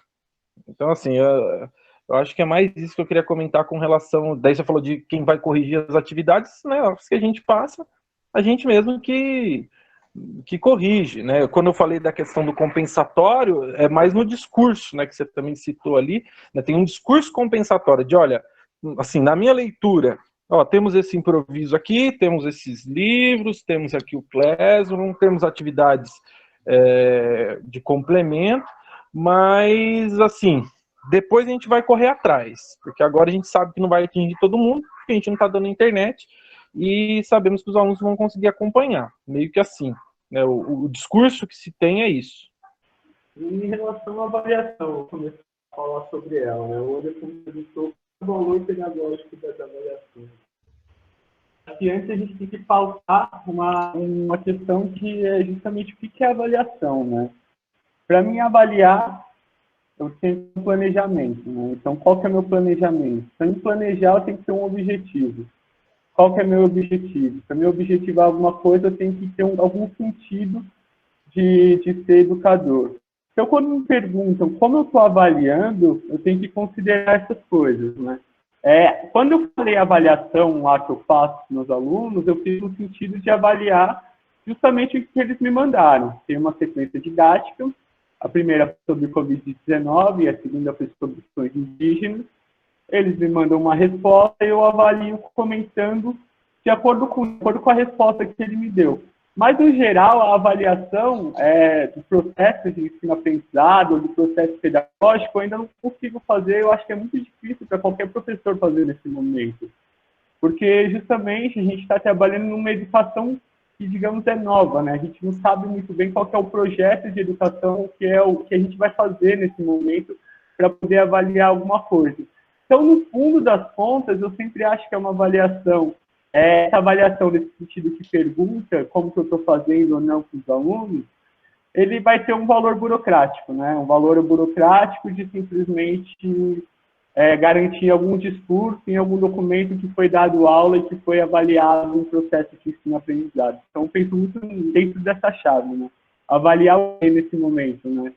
Então, assim, eu acho que é mais isso que eu queria comentar com relação... Daí você falou de quem vai corrigir as atividades, né? As que a gente passa, a gente mesmo que corrige, né? Quando eu falei da questão do compensatório, é mais no discurso, né? Que você também citou ali, né? Tem um discurso compensatório de, olha, assim, na minha leitura, ó, temos esse improviso aqui, temos esses livros, temos aqui o Classroom, temos atividades de complemento, mas, assim... Depois a gente vai correr atrás, porque agora a gente sabe que não vai atingir todo mundo, porque a gente não está dando internet, e sabemos que os alunos vão conseguir acompanhar, meio que assim, né? O discurso que se tem é isso. Em relação à avaliação, eu comecei a falar sobre ela, né? O Anderson perguntou o valor pedagógico das avaliações. Aqui antes a gente tem que pautar uma questão que é justamente o que é avaliação, né? Para mim, avaliar, eu tenho um planejamento, né? Então, qual que é meu planejamento? Para mim planejar, eu tenho que ter um objetivo. Qual que é meu objetivo? Para me objetivar alguma coisa, eu tenho que ter algum sentido de ser educador. Então, quando me perguntam como eu estou avaliando, eu tenho que considerar essas coisas, né? Quando eu falei avaliação lá que eu faço com meus alunos, eu fiz no sentido de avaliar justamente o que eles me mandaram. Tem uma sequência didática, a primeira foi sobre Covid-19 e a segunda foi sobre questões indígenas. Eles me mandam uma resposta e eu avalio comentando de acordo com a resposta que ele me deu. Mas, no geral, a avaliação do processo de ensino-aprendizado, do processo pedagógico, eu ainda não consigo fazer, eu acho que é muito difícil para qualquer professor fazer nesse momento. Porque, justamente, a gente está trabalhando numa educação que, digamos, é nova, né? A gente não sabe muito bem qual que é o projeto de educação, o que a gente vai fazer nesse momento para poder avaliar alguma coisa. Então, no fundo das contas, eu sempre acho que é uma avaliação. Essa avaliação nesse sentido que pergunta como que eu estou fazendo ou não com os alunos, ele vai ter um valor burocrático, né? Um valor burocrático de simplesmente garantir algum discurso em algum documento que foi dado aula e que foi avaliado no processo de ensino-aprendizado. Então, eu penso muito dentro dessa chave, né? Avaliar o que nesse momento, né?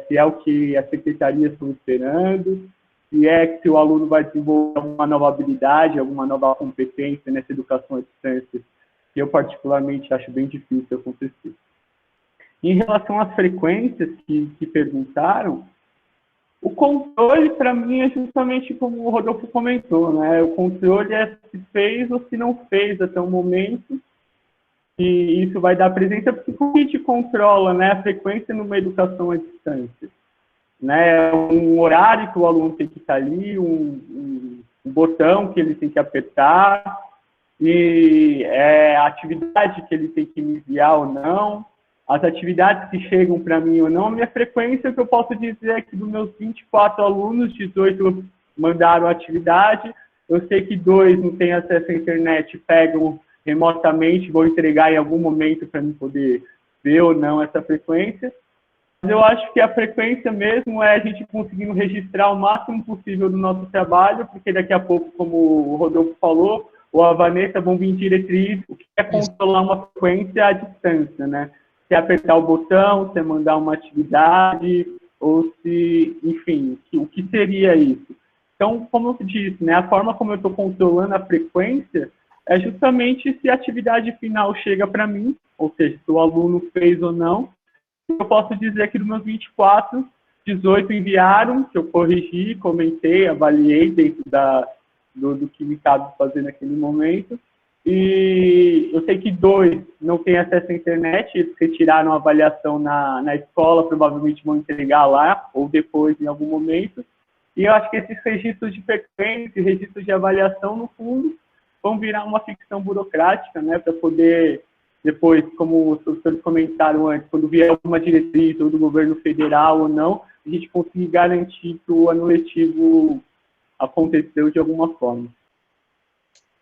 Se é o que as secretarias estão esperando, se o aluno vai desenvolver alguma nova habilidade, alguma nova competência nessa educação à distância, que eu particularmente acho bem difícil acontecer. Em relação às frequências que perguntaram, o controle, para mim, é justamente como o Rodolfo comentou, né? O controle é se fez ou se não fez até o momento, e isso vai dar presença, porque como a gente controla, né, a frequência numa educação à distância? Né, um horário que o aluno tem que estar ali, um botão que ele tem que apertar, e a atividade que ele tem que me enviar ou não, as atividades que chegam para mim ou não. A minha frequência, que eu posso dizer é que dos meus 24 alunos, 18 mandaram atividade, eu sei que 2 não têm acesso à internet, pegam remotamente, vou entregar em algum momento para mim poder ver ou não essa frequência. Mas eu acho que a frequência mesmo é a gente conseguindo registrar o máximo possível do nosso trabalho, porque daqui a pouco, como o Rodolfo falou, ou a Vanessa, vão vir diretrizes, o que é controlar uma frequência à distância, né? Se apertar o botão, se mandar uma atividade, ou se, enfim, o que seria isso? Então, como eu disse, né, a forma como eu estou controlando a frequência é justamente se a atividade final chega para mim, ou seja, se o aluno fez ou não. Eu posso dizer que dos meus 24, 18 enviaram, que eu corrigi, comentei, avaliei dentro do que me cabe fazer naquele momento. E eu sei que 2 não têm acesso à internet, eles retiraram a avaliação na escola, provavelmente vão entregar lá, ou depois, em algum momento. E eu acho que esses registros de frequência, registros de avaliação, no fundo, vão virar uma ficção burocrática, né, para poder... Depois, como os professores comentaram antes, quando vier alguma diretriz ou do governo federal ou não, a gente conseguir garantir que o ano letivo aconteceu de alguma forma.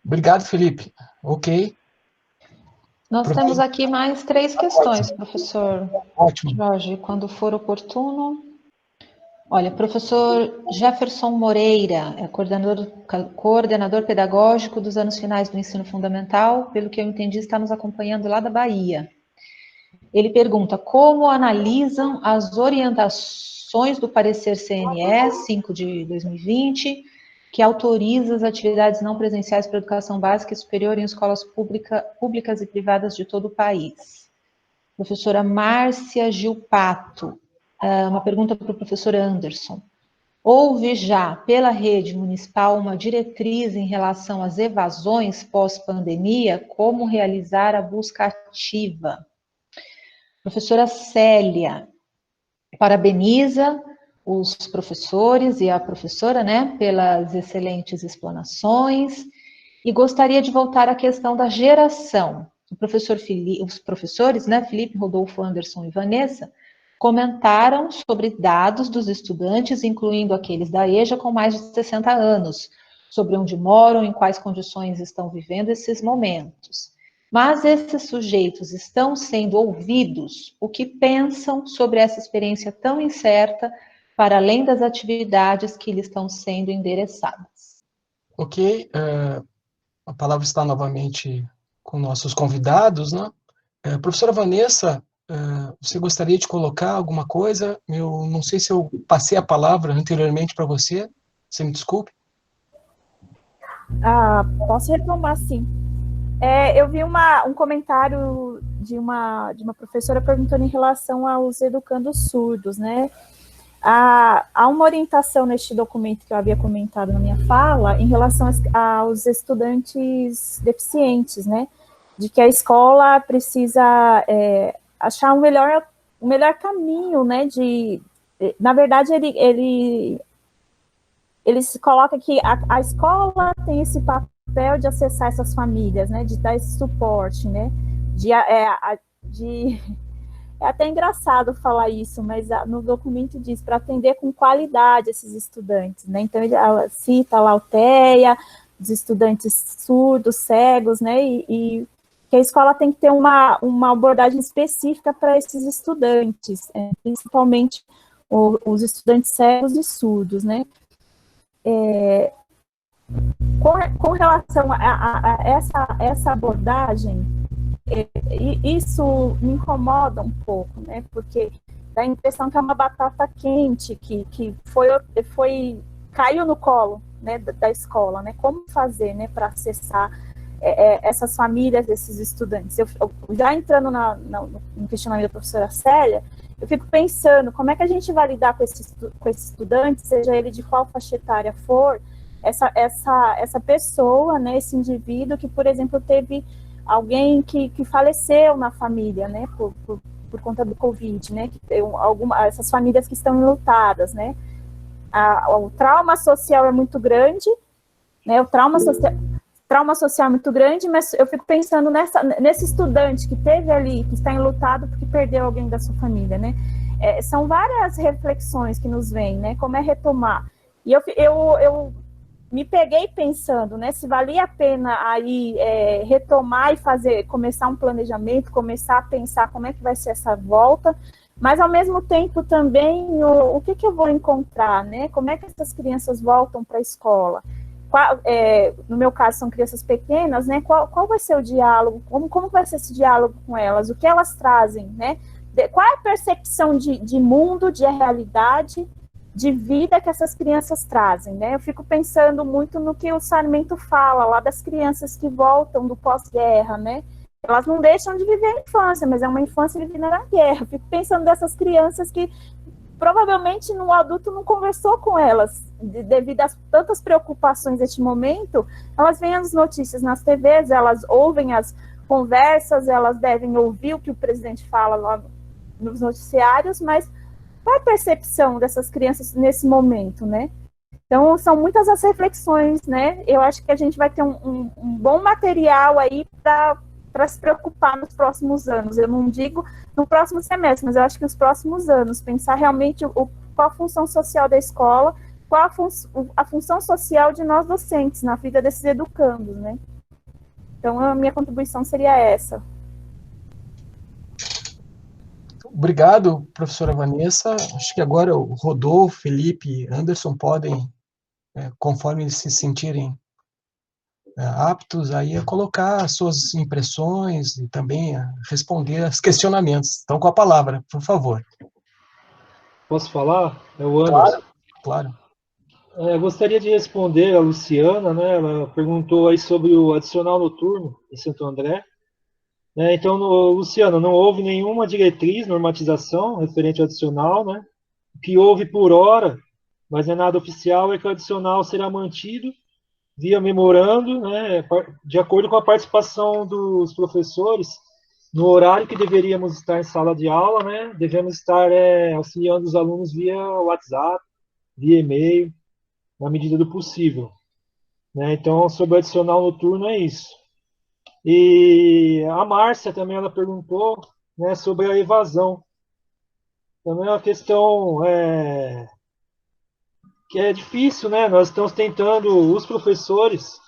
Obrigado, Felipe. Ok. Nós temos aqui mais 3 questões, professor Ótimo. Jorge, quando for oportuno. Olha, professor Jefferson Moreira, coordenador pedagógico dos anos finais do ensino fundamental, pelo que eu entendi, está nos acompanhando lá da Bahia. Ele pergunta como analisam as orientações do parecer CNE 5 de 2020, que autoriza as atividades não presenciais para educação básica e superior em escolas públicas e privadas de todo o país. Professora Márcia Gilpato, uma pergunta para o professor Anderson. Houve já, pela rede municipal, uma diretriz em relação às evasões pós-pandemia, como realizar a busca ativa? Professora Célia, parabeniza os professores e a professora, né, pelas excelentes explanações, e gostaria de voltar à questão da geração. Os professores, né, Felipe, Rodolfo, Anderson e Vanessa, comentaram sobre dados dos estudantes, incluindo aqueles da EJA com mais de 60 anos, sobre onde moram, em quais condições estão vivendo esses momentos. Mas esses sujeitos estão sendo ouvidos? O que pensam sobre essa experiência tão incerta, para além das atividades que lhes estão sendo endereçadas? Ok, a palavra está novamente com nossos convidados, né? Professora Vanessa, você gostaria de colocar alguma coisa? Eu não sei se eu passei a palavra anteriormente para você, você me desculpe. Posso retomar, sim. Eu vi um comentário de uma professora perguntando em relação aos educandos surdos, né? Há uma orientação neste documento que eu havia comentado na minha fala em relação aos estudantes deficientes, né? De que a escola precisa achar um melhor caminho, né? Na verdade, ele se coloca que a escola tem esse papel de acessar essas famílias, né? De dar esse suporte, né? É até engraçado falar isso, mas no documento diz para atender com qualidade esses estudantes, né? Então, ela cita lá o TEA, os estudantes surdos, cegos, né? E que a escola tem que ter uma abordagem específica para esses estudantes, principalmente os estudantes cegos e surdos, né? Com relação a essa abordagem, isso me incomoda um pouco, né? Porque dá a impressão que é uma batata quente que caiu no colo, né, da escola, né? Como fazer, né, para acessar essas famílias desses estudantes? Eu já entrando no questionamento da professora Célia, eu fico pensando como é que a gente vai lidar com esse estudante, seja ele de qual faixa etária for, essa pessoa, né, esse indivíduo que, por exemplo, teve alguém que faleceu na família, né, por conta do Covid, né, que tem essas famílias que estão enlutadas, né, o trauma social é muito grande, né, o trauma social é muito grande, mas eu fico pensando nesse estudante que teve ali, que está enlutado porque perdeu alguém da sua família, né, são várias reflexões que nos vêm, né, como é retomar, e eu me peguei pensando, né, se valia a pena aí retomar e começar um planejamento, começar a pensar como é que vai ser essa volta, mas ao mesmo tempo também o que eu vou encontrar, né, como é que essas crianças voltam para a escola, no meu caso são crianças pequenas, né, qual vai ser o diálogo, como vai ser esse diálogo com elas, o que elas trazem, né, qual é a percepção de mundo, de realidade, de vida que essas crianças trazem, né? Eu fico pensando muito no que o Sarmento fala lá das crianças que voltam do pós-guerra, né? Elas não deixam de viver a infância, mas é uma infância vivida na guerra. Eu fico pensando dessas crianças que provavelmente o adulto não conversou com elas, devido a tantas preocupações neste momento, elas veem as notícias nas TVs, elas ouvem as conversas, elas devem ouvir o que o presidente fala lá nos noticiários, mas qual a percepção dessas crianças nesse momento, né? Então, são muitas as reflexões, né? Eu acho que a gente vai ter um bom material aí para se preocupar nos próximos anos. Eu não digo no próximo semestre, mas eu acho que nos próximos anos, pensar realmente qual a função social da escola, qual a função social de nós docentes na vida desses educandos, né? Então, a minha contribuição seria essa. Obrigado, professora Vanessa. Acho que agora o Rodolfo, Felipe e Anderson podem, conforme eles se sentirem aptos, aí a colocar as suas impressões e também a responder aos questionamentos. Então, com a palavra, por favor. Posso falar? É o Anderson. Claro. Gostaria de responder a Luciana, né? Ela perguntou aí sobre o adicional noturno em Santo André. Então, Luciano, não houve nenhuma diretriz, normatização referente ao adicional, né? O que houve por hora, mas não é nada oficial, é que o adicional será mantido via memorando, né? De acordo com a participação dos professores, no horário que deveríamos estar em sala de aula, né? Devemos estar auxiliando os alunos via WhatsApp, via e-mail, na medida do possível, né? Então, sobre o adicional noturno é isso. E a Márcia também ela perguntou, né, sobre a evasão. Também é uma questão que é difícil, né? Nós estamos tentando, os professores,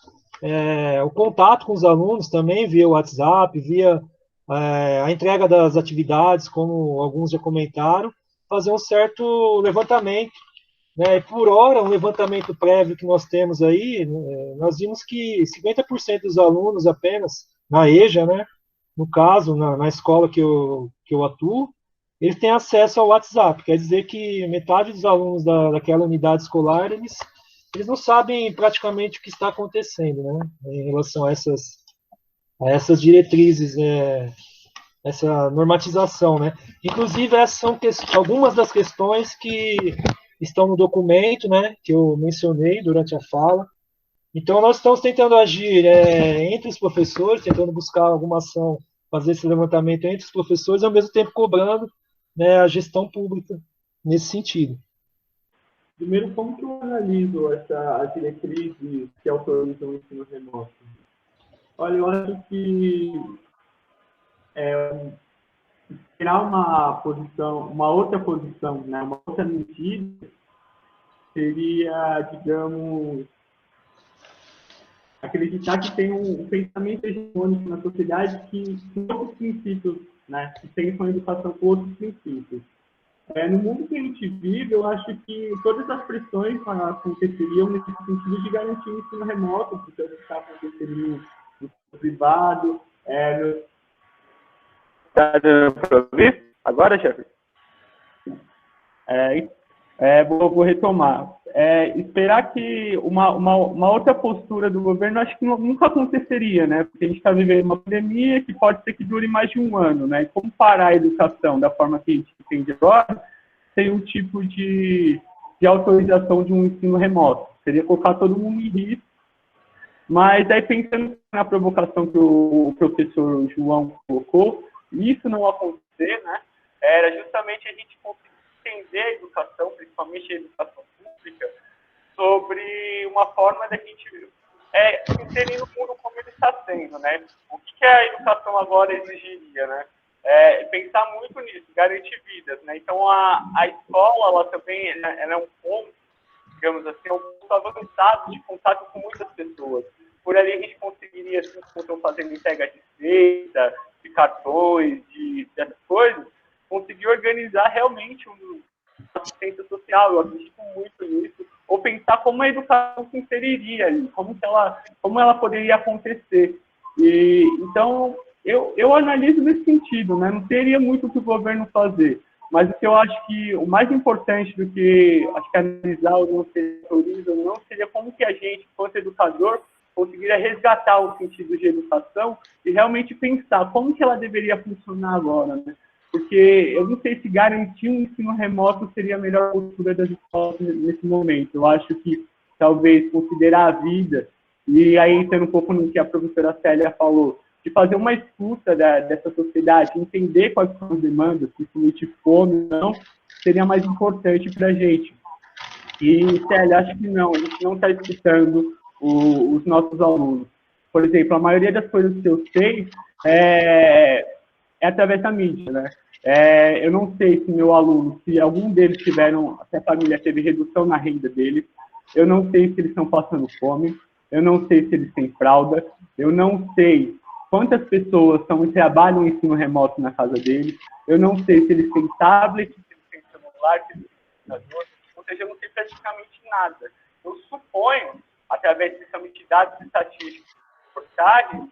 o contato com os alunos também via WhatsApp, via a entrega das atividades, como alguns já comentaram, fazer um certo levantamento, né? E por hora, um levantamento prévio que nós temos aí, nós vimos que 50% dos alunos apenas, na EJA, né? No caso, na escola que eu que eu atuo, eles têm acesso ao WhatsApp. Quer dizer que metade dos alunos daquela unidade escolar, eles não sabem praticamente o que está acontecendo, né, em relação a essas diretrizes, essa normatização, né. Inclusive, essas são algumas das questões que estão no documento, né, que eu mencionei durante a fala. Então, nós estamos tentando agir entre os professores, tentando buscar alguma ação, fazer esse levantamento entre os professores, ao mesmo tempo cobrando, né, a gestão pública nesse sentido. Primeiro, como que eu analiso as diretrizes que autorizam o ensino remoto? Olha, eu acho que tirar uma outra posição, né, uma outra medida, seria, digamos, acreditar que tem um pensamento hegemônico na sociedade que outros princípios, né, que pensam a educação com outros princípios. No mundo que a gente vive, eu acho que todas as pressões aconteceriam nesse sentido de garantir o ensino remoto, porque o que está acontecendo no privado. Está dando para ouvir? Agora, chefe? Vou retomar. Esperar que uma outra postura do governo, acho que nunca aconteceria, né? Porque a gente está vivendo uma pandemia que pode ser que dure mais de um ano, né? E como parar a educação da forma que a gente entende agora, sem um tipo de autorização de um ensino remoto. Seria colocar todo mundo em risco. Mas aí, pensando na provocação que o professor João colocou, isso não acontecer, né? Era justamente a gente conseguir entender a educação, principalmente a educação pública, sobre uma forma da gente inserir no mundo como ele está sendo, né? O que a educação agora exigiria, né? Pensar muito nisso, garantir vidas, né? Então, a escola, ela também ela é um ponto, digamos assim, um ponto avançado de contato com muitas pessoas. Por ali a gente conseguiria, assim, como estão fazendo entrega de receita, de cartões, dessas coisas, conseguir organizar realmente uma assistência social. Eu acredito muito nisso. Ou pensar como a educação se inseriria ali, como ela poderia acontecer. Então, eu analiso nesse sentido, né? Não teria muito o que o governo fazer. Mas o que eu acho que o mais importante do que analisar ou não se autoriza ou não, seria como que a gente, enquanto educador, conseguiria resgatar o sentido de educação e realmente pensar como que ela deveria funcionar agora, né? Porque eu não sei se garantir um ensino remoto seria a melhor postura das escolas nesse momento. Eu acho que talvez considerar a vida, e aí entrando um pouco no que a professora Célia falou, de fazer uma escuta dessa sociedade, entender quais são as demandas, principalmente fome ou não, seria mais importante para a gente. E, Célia, acho que não, a gente não está escutando os nossos alunos. Por exemplo, a maioria das coisas que eu sei é através da mídia, né? Eu não sei se meu aluno, se algum deles se a família teve redução na renda deles, eu não sei se eles estão passando fome, eu não sei se eles têm fralda, eu não sei quantas pessoas trabalham em ensino remoto na casa deles, eu não sei se eles têm tablet, se eles têm celular, se eles têm computador, ou seja, eu não sei praticamente nada. Eu suponho, através de dados estatísticos, reportagens,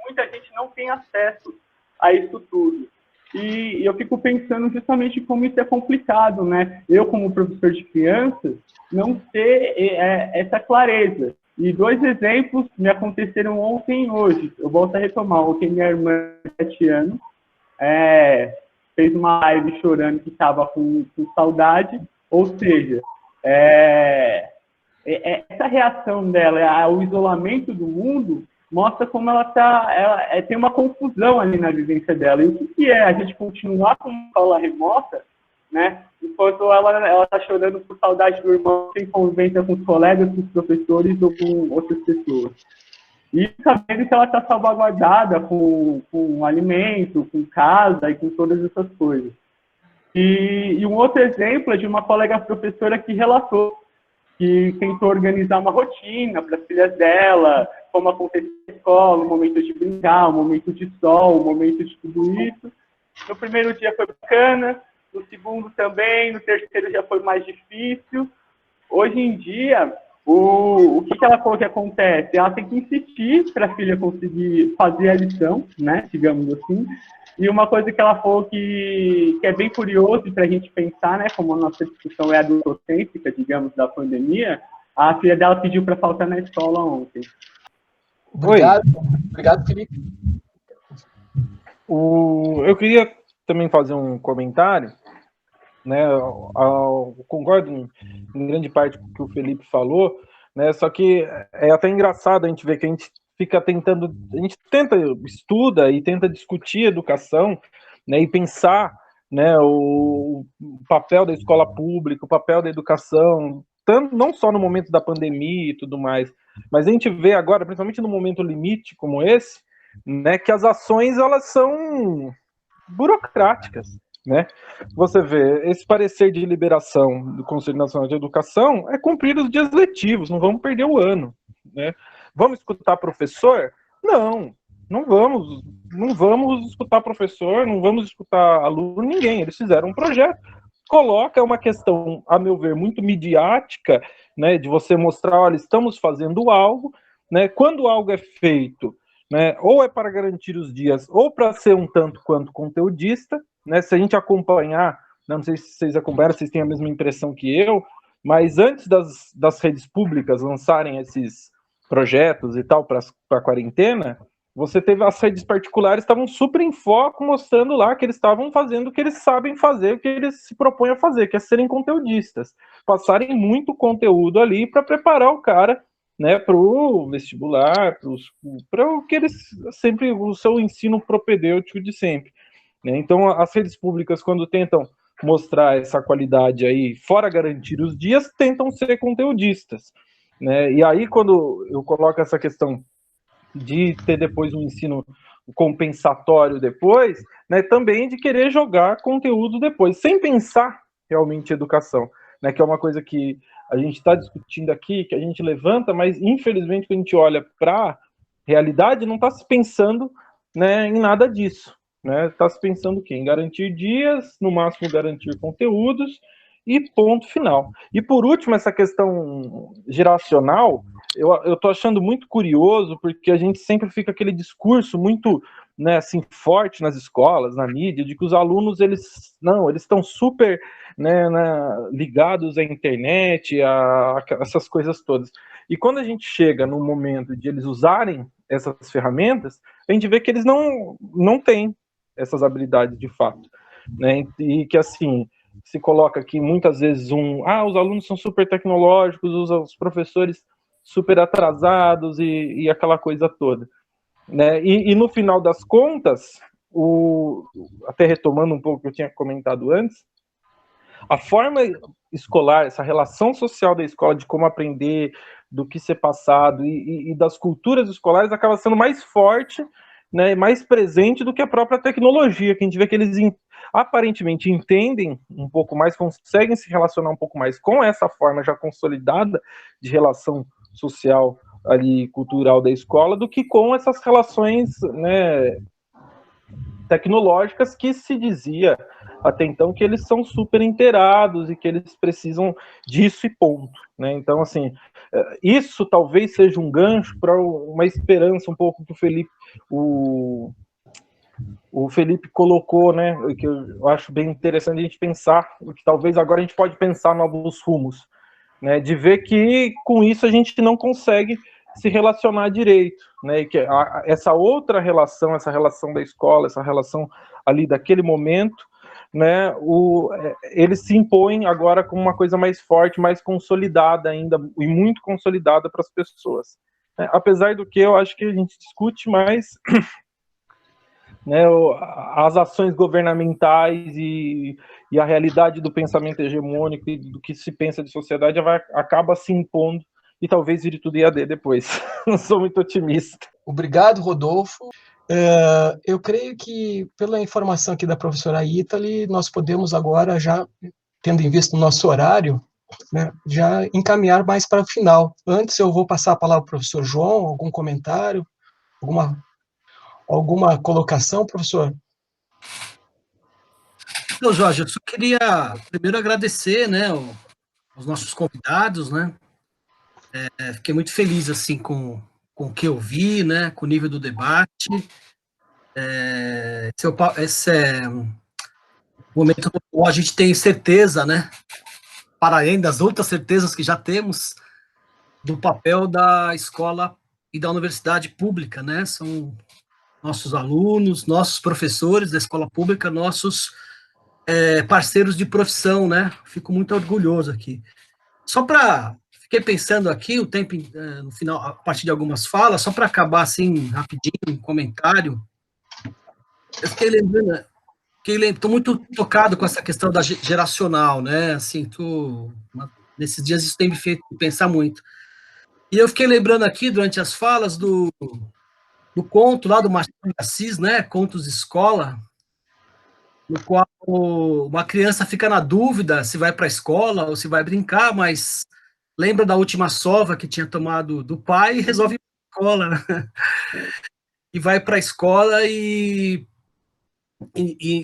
muita gente não tem acesso a isso tudo. E eu fico pensando justamente como isso é complicado, né? Eu, como professor de crianças, não ter essa clareza. E 2 exemplos me aconteceram ontem e hoje. Eu volto a retomar. Ontem minha irmã, de 7 anos, fez uma live chorando que estava com saudade. Ou seja, essa reação dela ao isolamento do mundo mostra como ela tem uma confusão ali na vivência dela. E o que é a gente continuar com uma escola remota, né, enquanto ela está chorando por saudade do irmão, sem convivência com os colegas, com os professores ou com outras pessoas. E sabendo que ela está salvaguardada com alimento, com casa e com todas essas coisas. E um outro exemplo é de uma colega professora que relatou que tentou organizar uma rotina para as filhas dela, como acontecia na escola, um momento de brincar, um momento de sol, um momento de tudo isso. No primeiro dia foi bacana, no segundo também, no terceiro já foi mais difícil. Hoje em dia, o que ela falou que acontece? Ela tem que insistir para a filha conseguir fazer a lição, né, digamos assim. E uma coisa que ela falou que é bem curioso para a gente pensar, né, como a nossa discussão é adultocêntrica, digamos, da pandemia, a filha dela pediu para faltar na escola ontem. Obrigado, obrigado, Felipe. Eu queria também fazer um comentário, né? Eu concordo em grande parte com o que o Felipe falou, né? Só que é até engraçado a gente ver que a gente fica tentando, a gente estuda e tenta discutir educação, né? E pensar, né? O papel da escola pública, o papel da educação, tanto não só no momento da pandemia e tudo mais, mas a gente vê agora, principalmente no momento limite como esse, né? Que as ações elas são burocráticas, né? Você vê, esse parecer de liberação do Conselho Nacional de Educação é cumprir os dias letivos, não vamos perder o ano, né? Vamos escutar professor? Não vamos escutar professor, não vamos escutar aluno, ninguém. Eles fizeram um projeto, coloca uma questão, a meu ver, muito midiática, né, de você mostrar, olha, estamos fazendo algo, né? Quando algo é feito, né, ou é para garantir os dias, ou para ser um tanto quanto conteudista, né? Se a gente acompanhar, não sei se vocês acompanharam, vocês têm a mesma impressão que eu, mas antes das redes públicas lançarem esses projetos e tal para a quarentena, você teve as redes particulares estavam super em foco, mostrando lá que eles estavam fazendo o que eles sabem fazer, o que eles se propõem a fazer, que é serem conteudistas, passarem muito conteúdo ali para preparar o cara, né, para o vestibular, para o que eles sempre, o seu ensino propedêutico de sempre, né? Então, as redes públicas, quando tentam mostrar essa qualidade aí, fora garantir os dias, tentam ser conteudistas, né? E aí, quando eu coloco essa questão de ter depois um ensino compensatório depois, né, também de querer jogar conteúdo depois, sem pensar realmente em educação, né, que é uma coisa que a gente está discutindo aqui, que a gente levanta, mas infelizmente quando a gente olha para a realidade, não está se pensando, né, em nada disso, né, está se pensando o quê? Em garantir dias, no máximo garantir conteúdos, e ponto final. E por último, essa questão geracional, eu tô achando muito curioso, porque a gente sempre fica aquele discurso muito, né, assim, forte nas escolas, na mídia, de que os alunos, eles estão super, né, ligados à internet, a essas coisas todas. E quando a gente chega no momento de eles usarem essas ferramentas, a gente vê que eles não têm essas habilidades de fato, né, e que, assim, se coloca aqui muitas vezes os alunos são super tecnológicos, os professores super atrasados e aquela coisa toda, né? E no final das contas, até retomando um pouco o que eu tinha comentado antes, a forma escolar, essa relação social da escola, de como aprender, do que ser passado e das culturas escolares acaba sendo mais forte, né, mais presente do que a própria tecnologia, que a gente vê que eles aparentemente entendem um pouco mais, conseguem se relacionar um pouco mais com essa forma já consolidada de relação social ali, cultural da escola, do que com essas relações, né, tecnológicas que se dizia até então que eles são super inteirados e que eles precisam disso e ponto, né? Então, assim, isso talvez seja um gancho para uma esperança um pouco que o Felipe colocou, né, que eu acho bem interessante a gente pensar, que talvez agora a gente pode pensar novos rumos, né, de ver que com isso a gente não consegue se relacionar direito, né, e que essa outra relação, essa relação da escola, essa relação ali daquele momento, né, ele se impõe agora como uma coisa mais forte, mais consolidada ainda, e muito consolidada para as pessoas. Apesar do que eu acho que a gente discute mais, né, as ações governamentais e a realidade do pensamento hegemônico e do que se pensa de sociedade acaba se impondo e talvez vire tudo EAD depois. Não sou muito otimista. Obrigado, Rodolfo. Eu creio que, pela informação aqui da professora Ítali, nós podemos agora, já tendo em vista o nosso horário, né, já encaminhar mais para o final. Antes, eu vou passar a palavra ao professor João, algum comentário, alguma colocação, professor? Então, Jorge, eu só queria primeiro agradecer, né, aos nossos convidados, né, Fiquei muito feliz assim com o que eu vi, né, com o nível do debate. Esse é um momento no qual a gente tem certeza, né, para além das outras certezas que já temos, do papel da escola e da universidade pública, né? São nossos alunos, nossos professores da escola pública, nossos parceiros de profissão, né? Fico muito orgulhoso aqui. Fiquei pensando aqui, o tempo, no final, a partir de algumas falas, só para acabar assim, rapidinho, um comentário. Eu fiquei lembrando, estou muito tocado com essa questão da geracional, né? Assim, nesses dias isso tem me feito pensar muito. E eu fiquei lembrando aqui, durante as falas, do conto lá do Machado de Assis, né? Contos de Escola, no qual uma criança fica na dúvida se vai para a escola ou se vai brincar, mas lembra da última sova que tinha tomado do pai e resolve ir para a escola, né? E vai para a escola e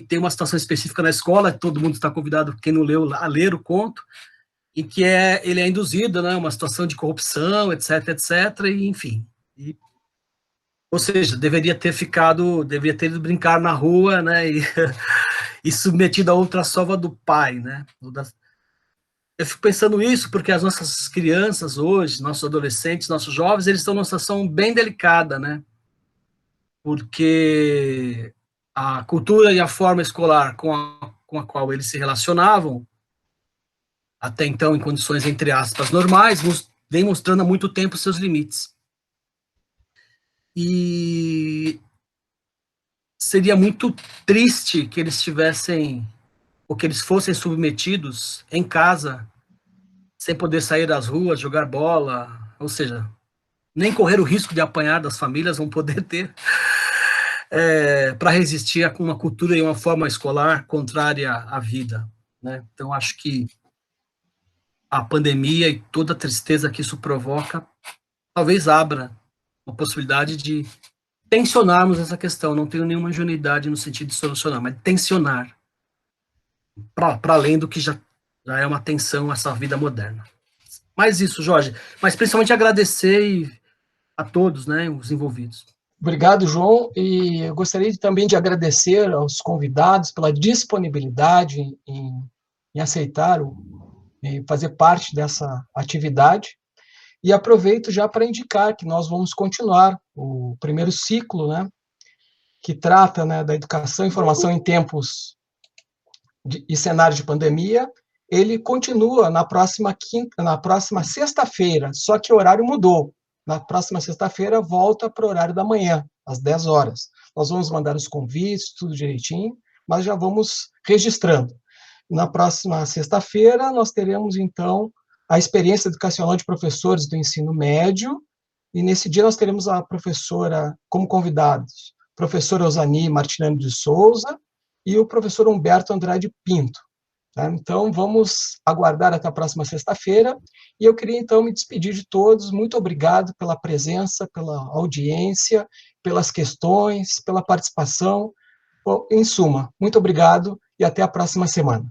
tem uma situação específica na escola, todo mundo está convidado, quem não leu, a ler o conto, em que ele é induzido, né, uma situação de corrupção, etc, e enfim. Ou seja, deveria ter ido brincar na rua, né, e submetido a outra sova do pai, né. Eu fico pensando isso porque as nossas crianças hoje, nossos adolescentes, nossos jovens, eles estão numa situação bem delicada, né, porque a cultura e a forma escolar com a qual eles se relacionavam, até então em condições, entre aspas, normais, vem mostrando há muito tempo seus limites. E seria muito triste que eles tivessem, ou que eles fossem submetidos em casa, sem poder sair às ruas, jogar bola, ou seja, nem correr o risco de apanhar das famílias vão poder ter, para resistir a uma cultura e uma forma escolar contrária à vida, né? Então, acho que a pandemia e toda a tristeza que isso provoca, talvez abra uma possibilidade de tensionarmos essa questão. Não tenho nenhuma ingenuidade no sentido de solucionar, mas tensionar, para além do que já é uma tensão essa vida moderna. Mais isso, Jorge, mas principalmente agradecer a todos, né, os envolvidos. Obrigado, João, e eu gostaria também de agradecer aos convidados pela disponibilidade em aceitar e fazer parte dessa atividade, e aproveito já para indicar que nós vamos continuar o primeiro ciclo, né, que trata, né, da educação e formação em tempos e cenário de pandemia. Ele continua na próxima sexta-feira, só que o horário mudou. Na próxima sexta-feira, volta para o horário da manhã, às 10 horas. Nós vamos mandar os convites, tudo direitinho, mas já vamos registrando. Na próxima sexta-feira, nós teremos, então, a experiência educacional de professores do ensino médio, e nesse dia nós teremos a professora, como convidados, professora Osani Martinani de Souza e o professor Humberto Andrade Pinto. Então, vamos aguardar até a próxima sexta-feira, e eu queria, então, me despedir de todos. Muito obrigado pela presença, pela audiência, pelas questões, pela participação. Em suma, muito obrigado e até a próxima semana.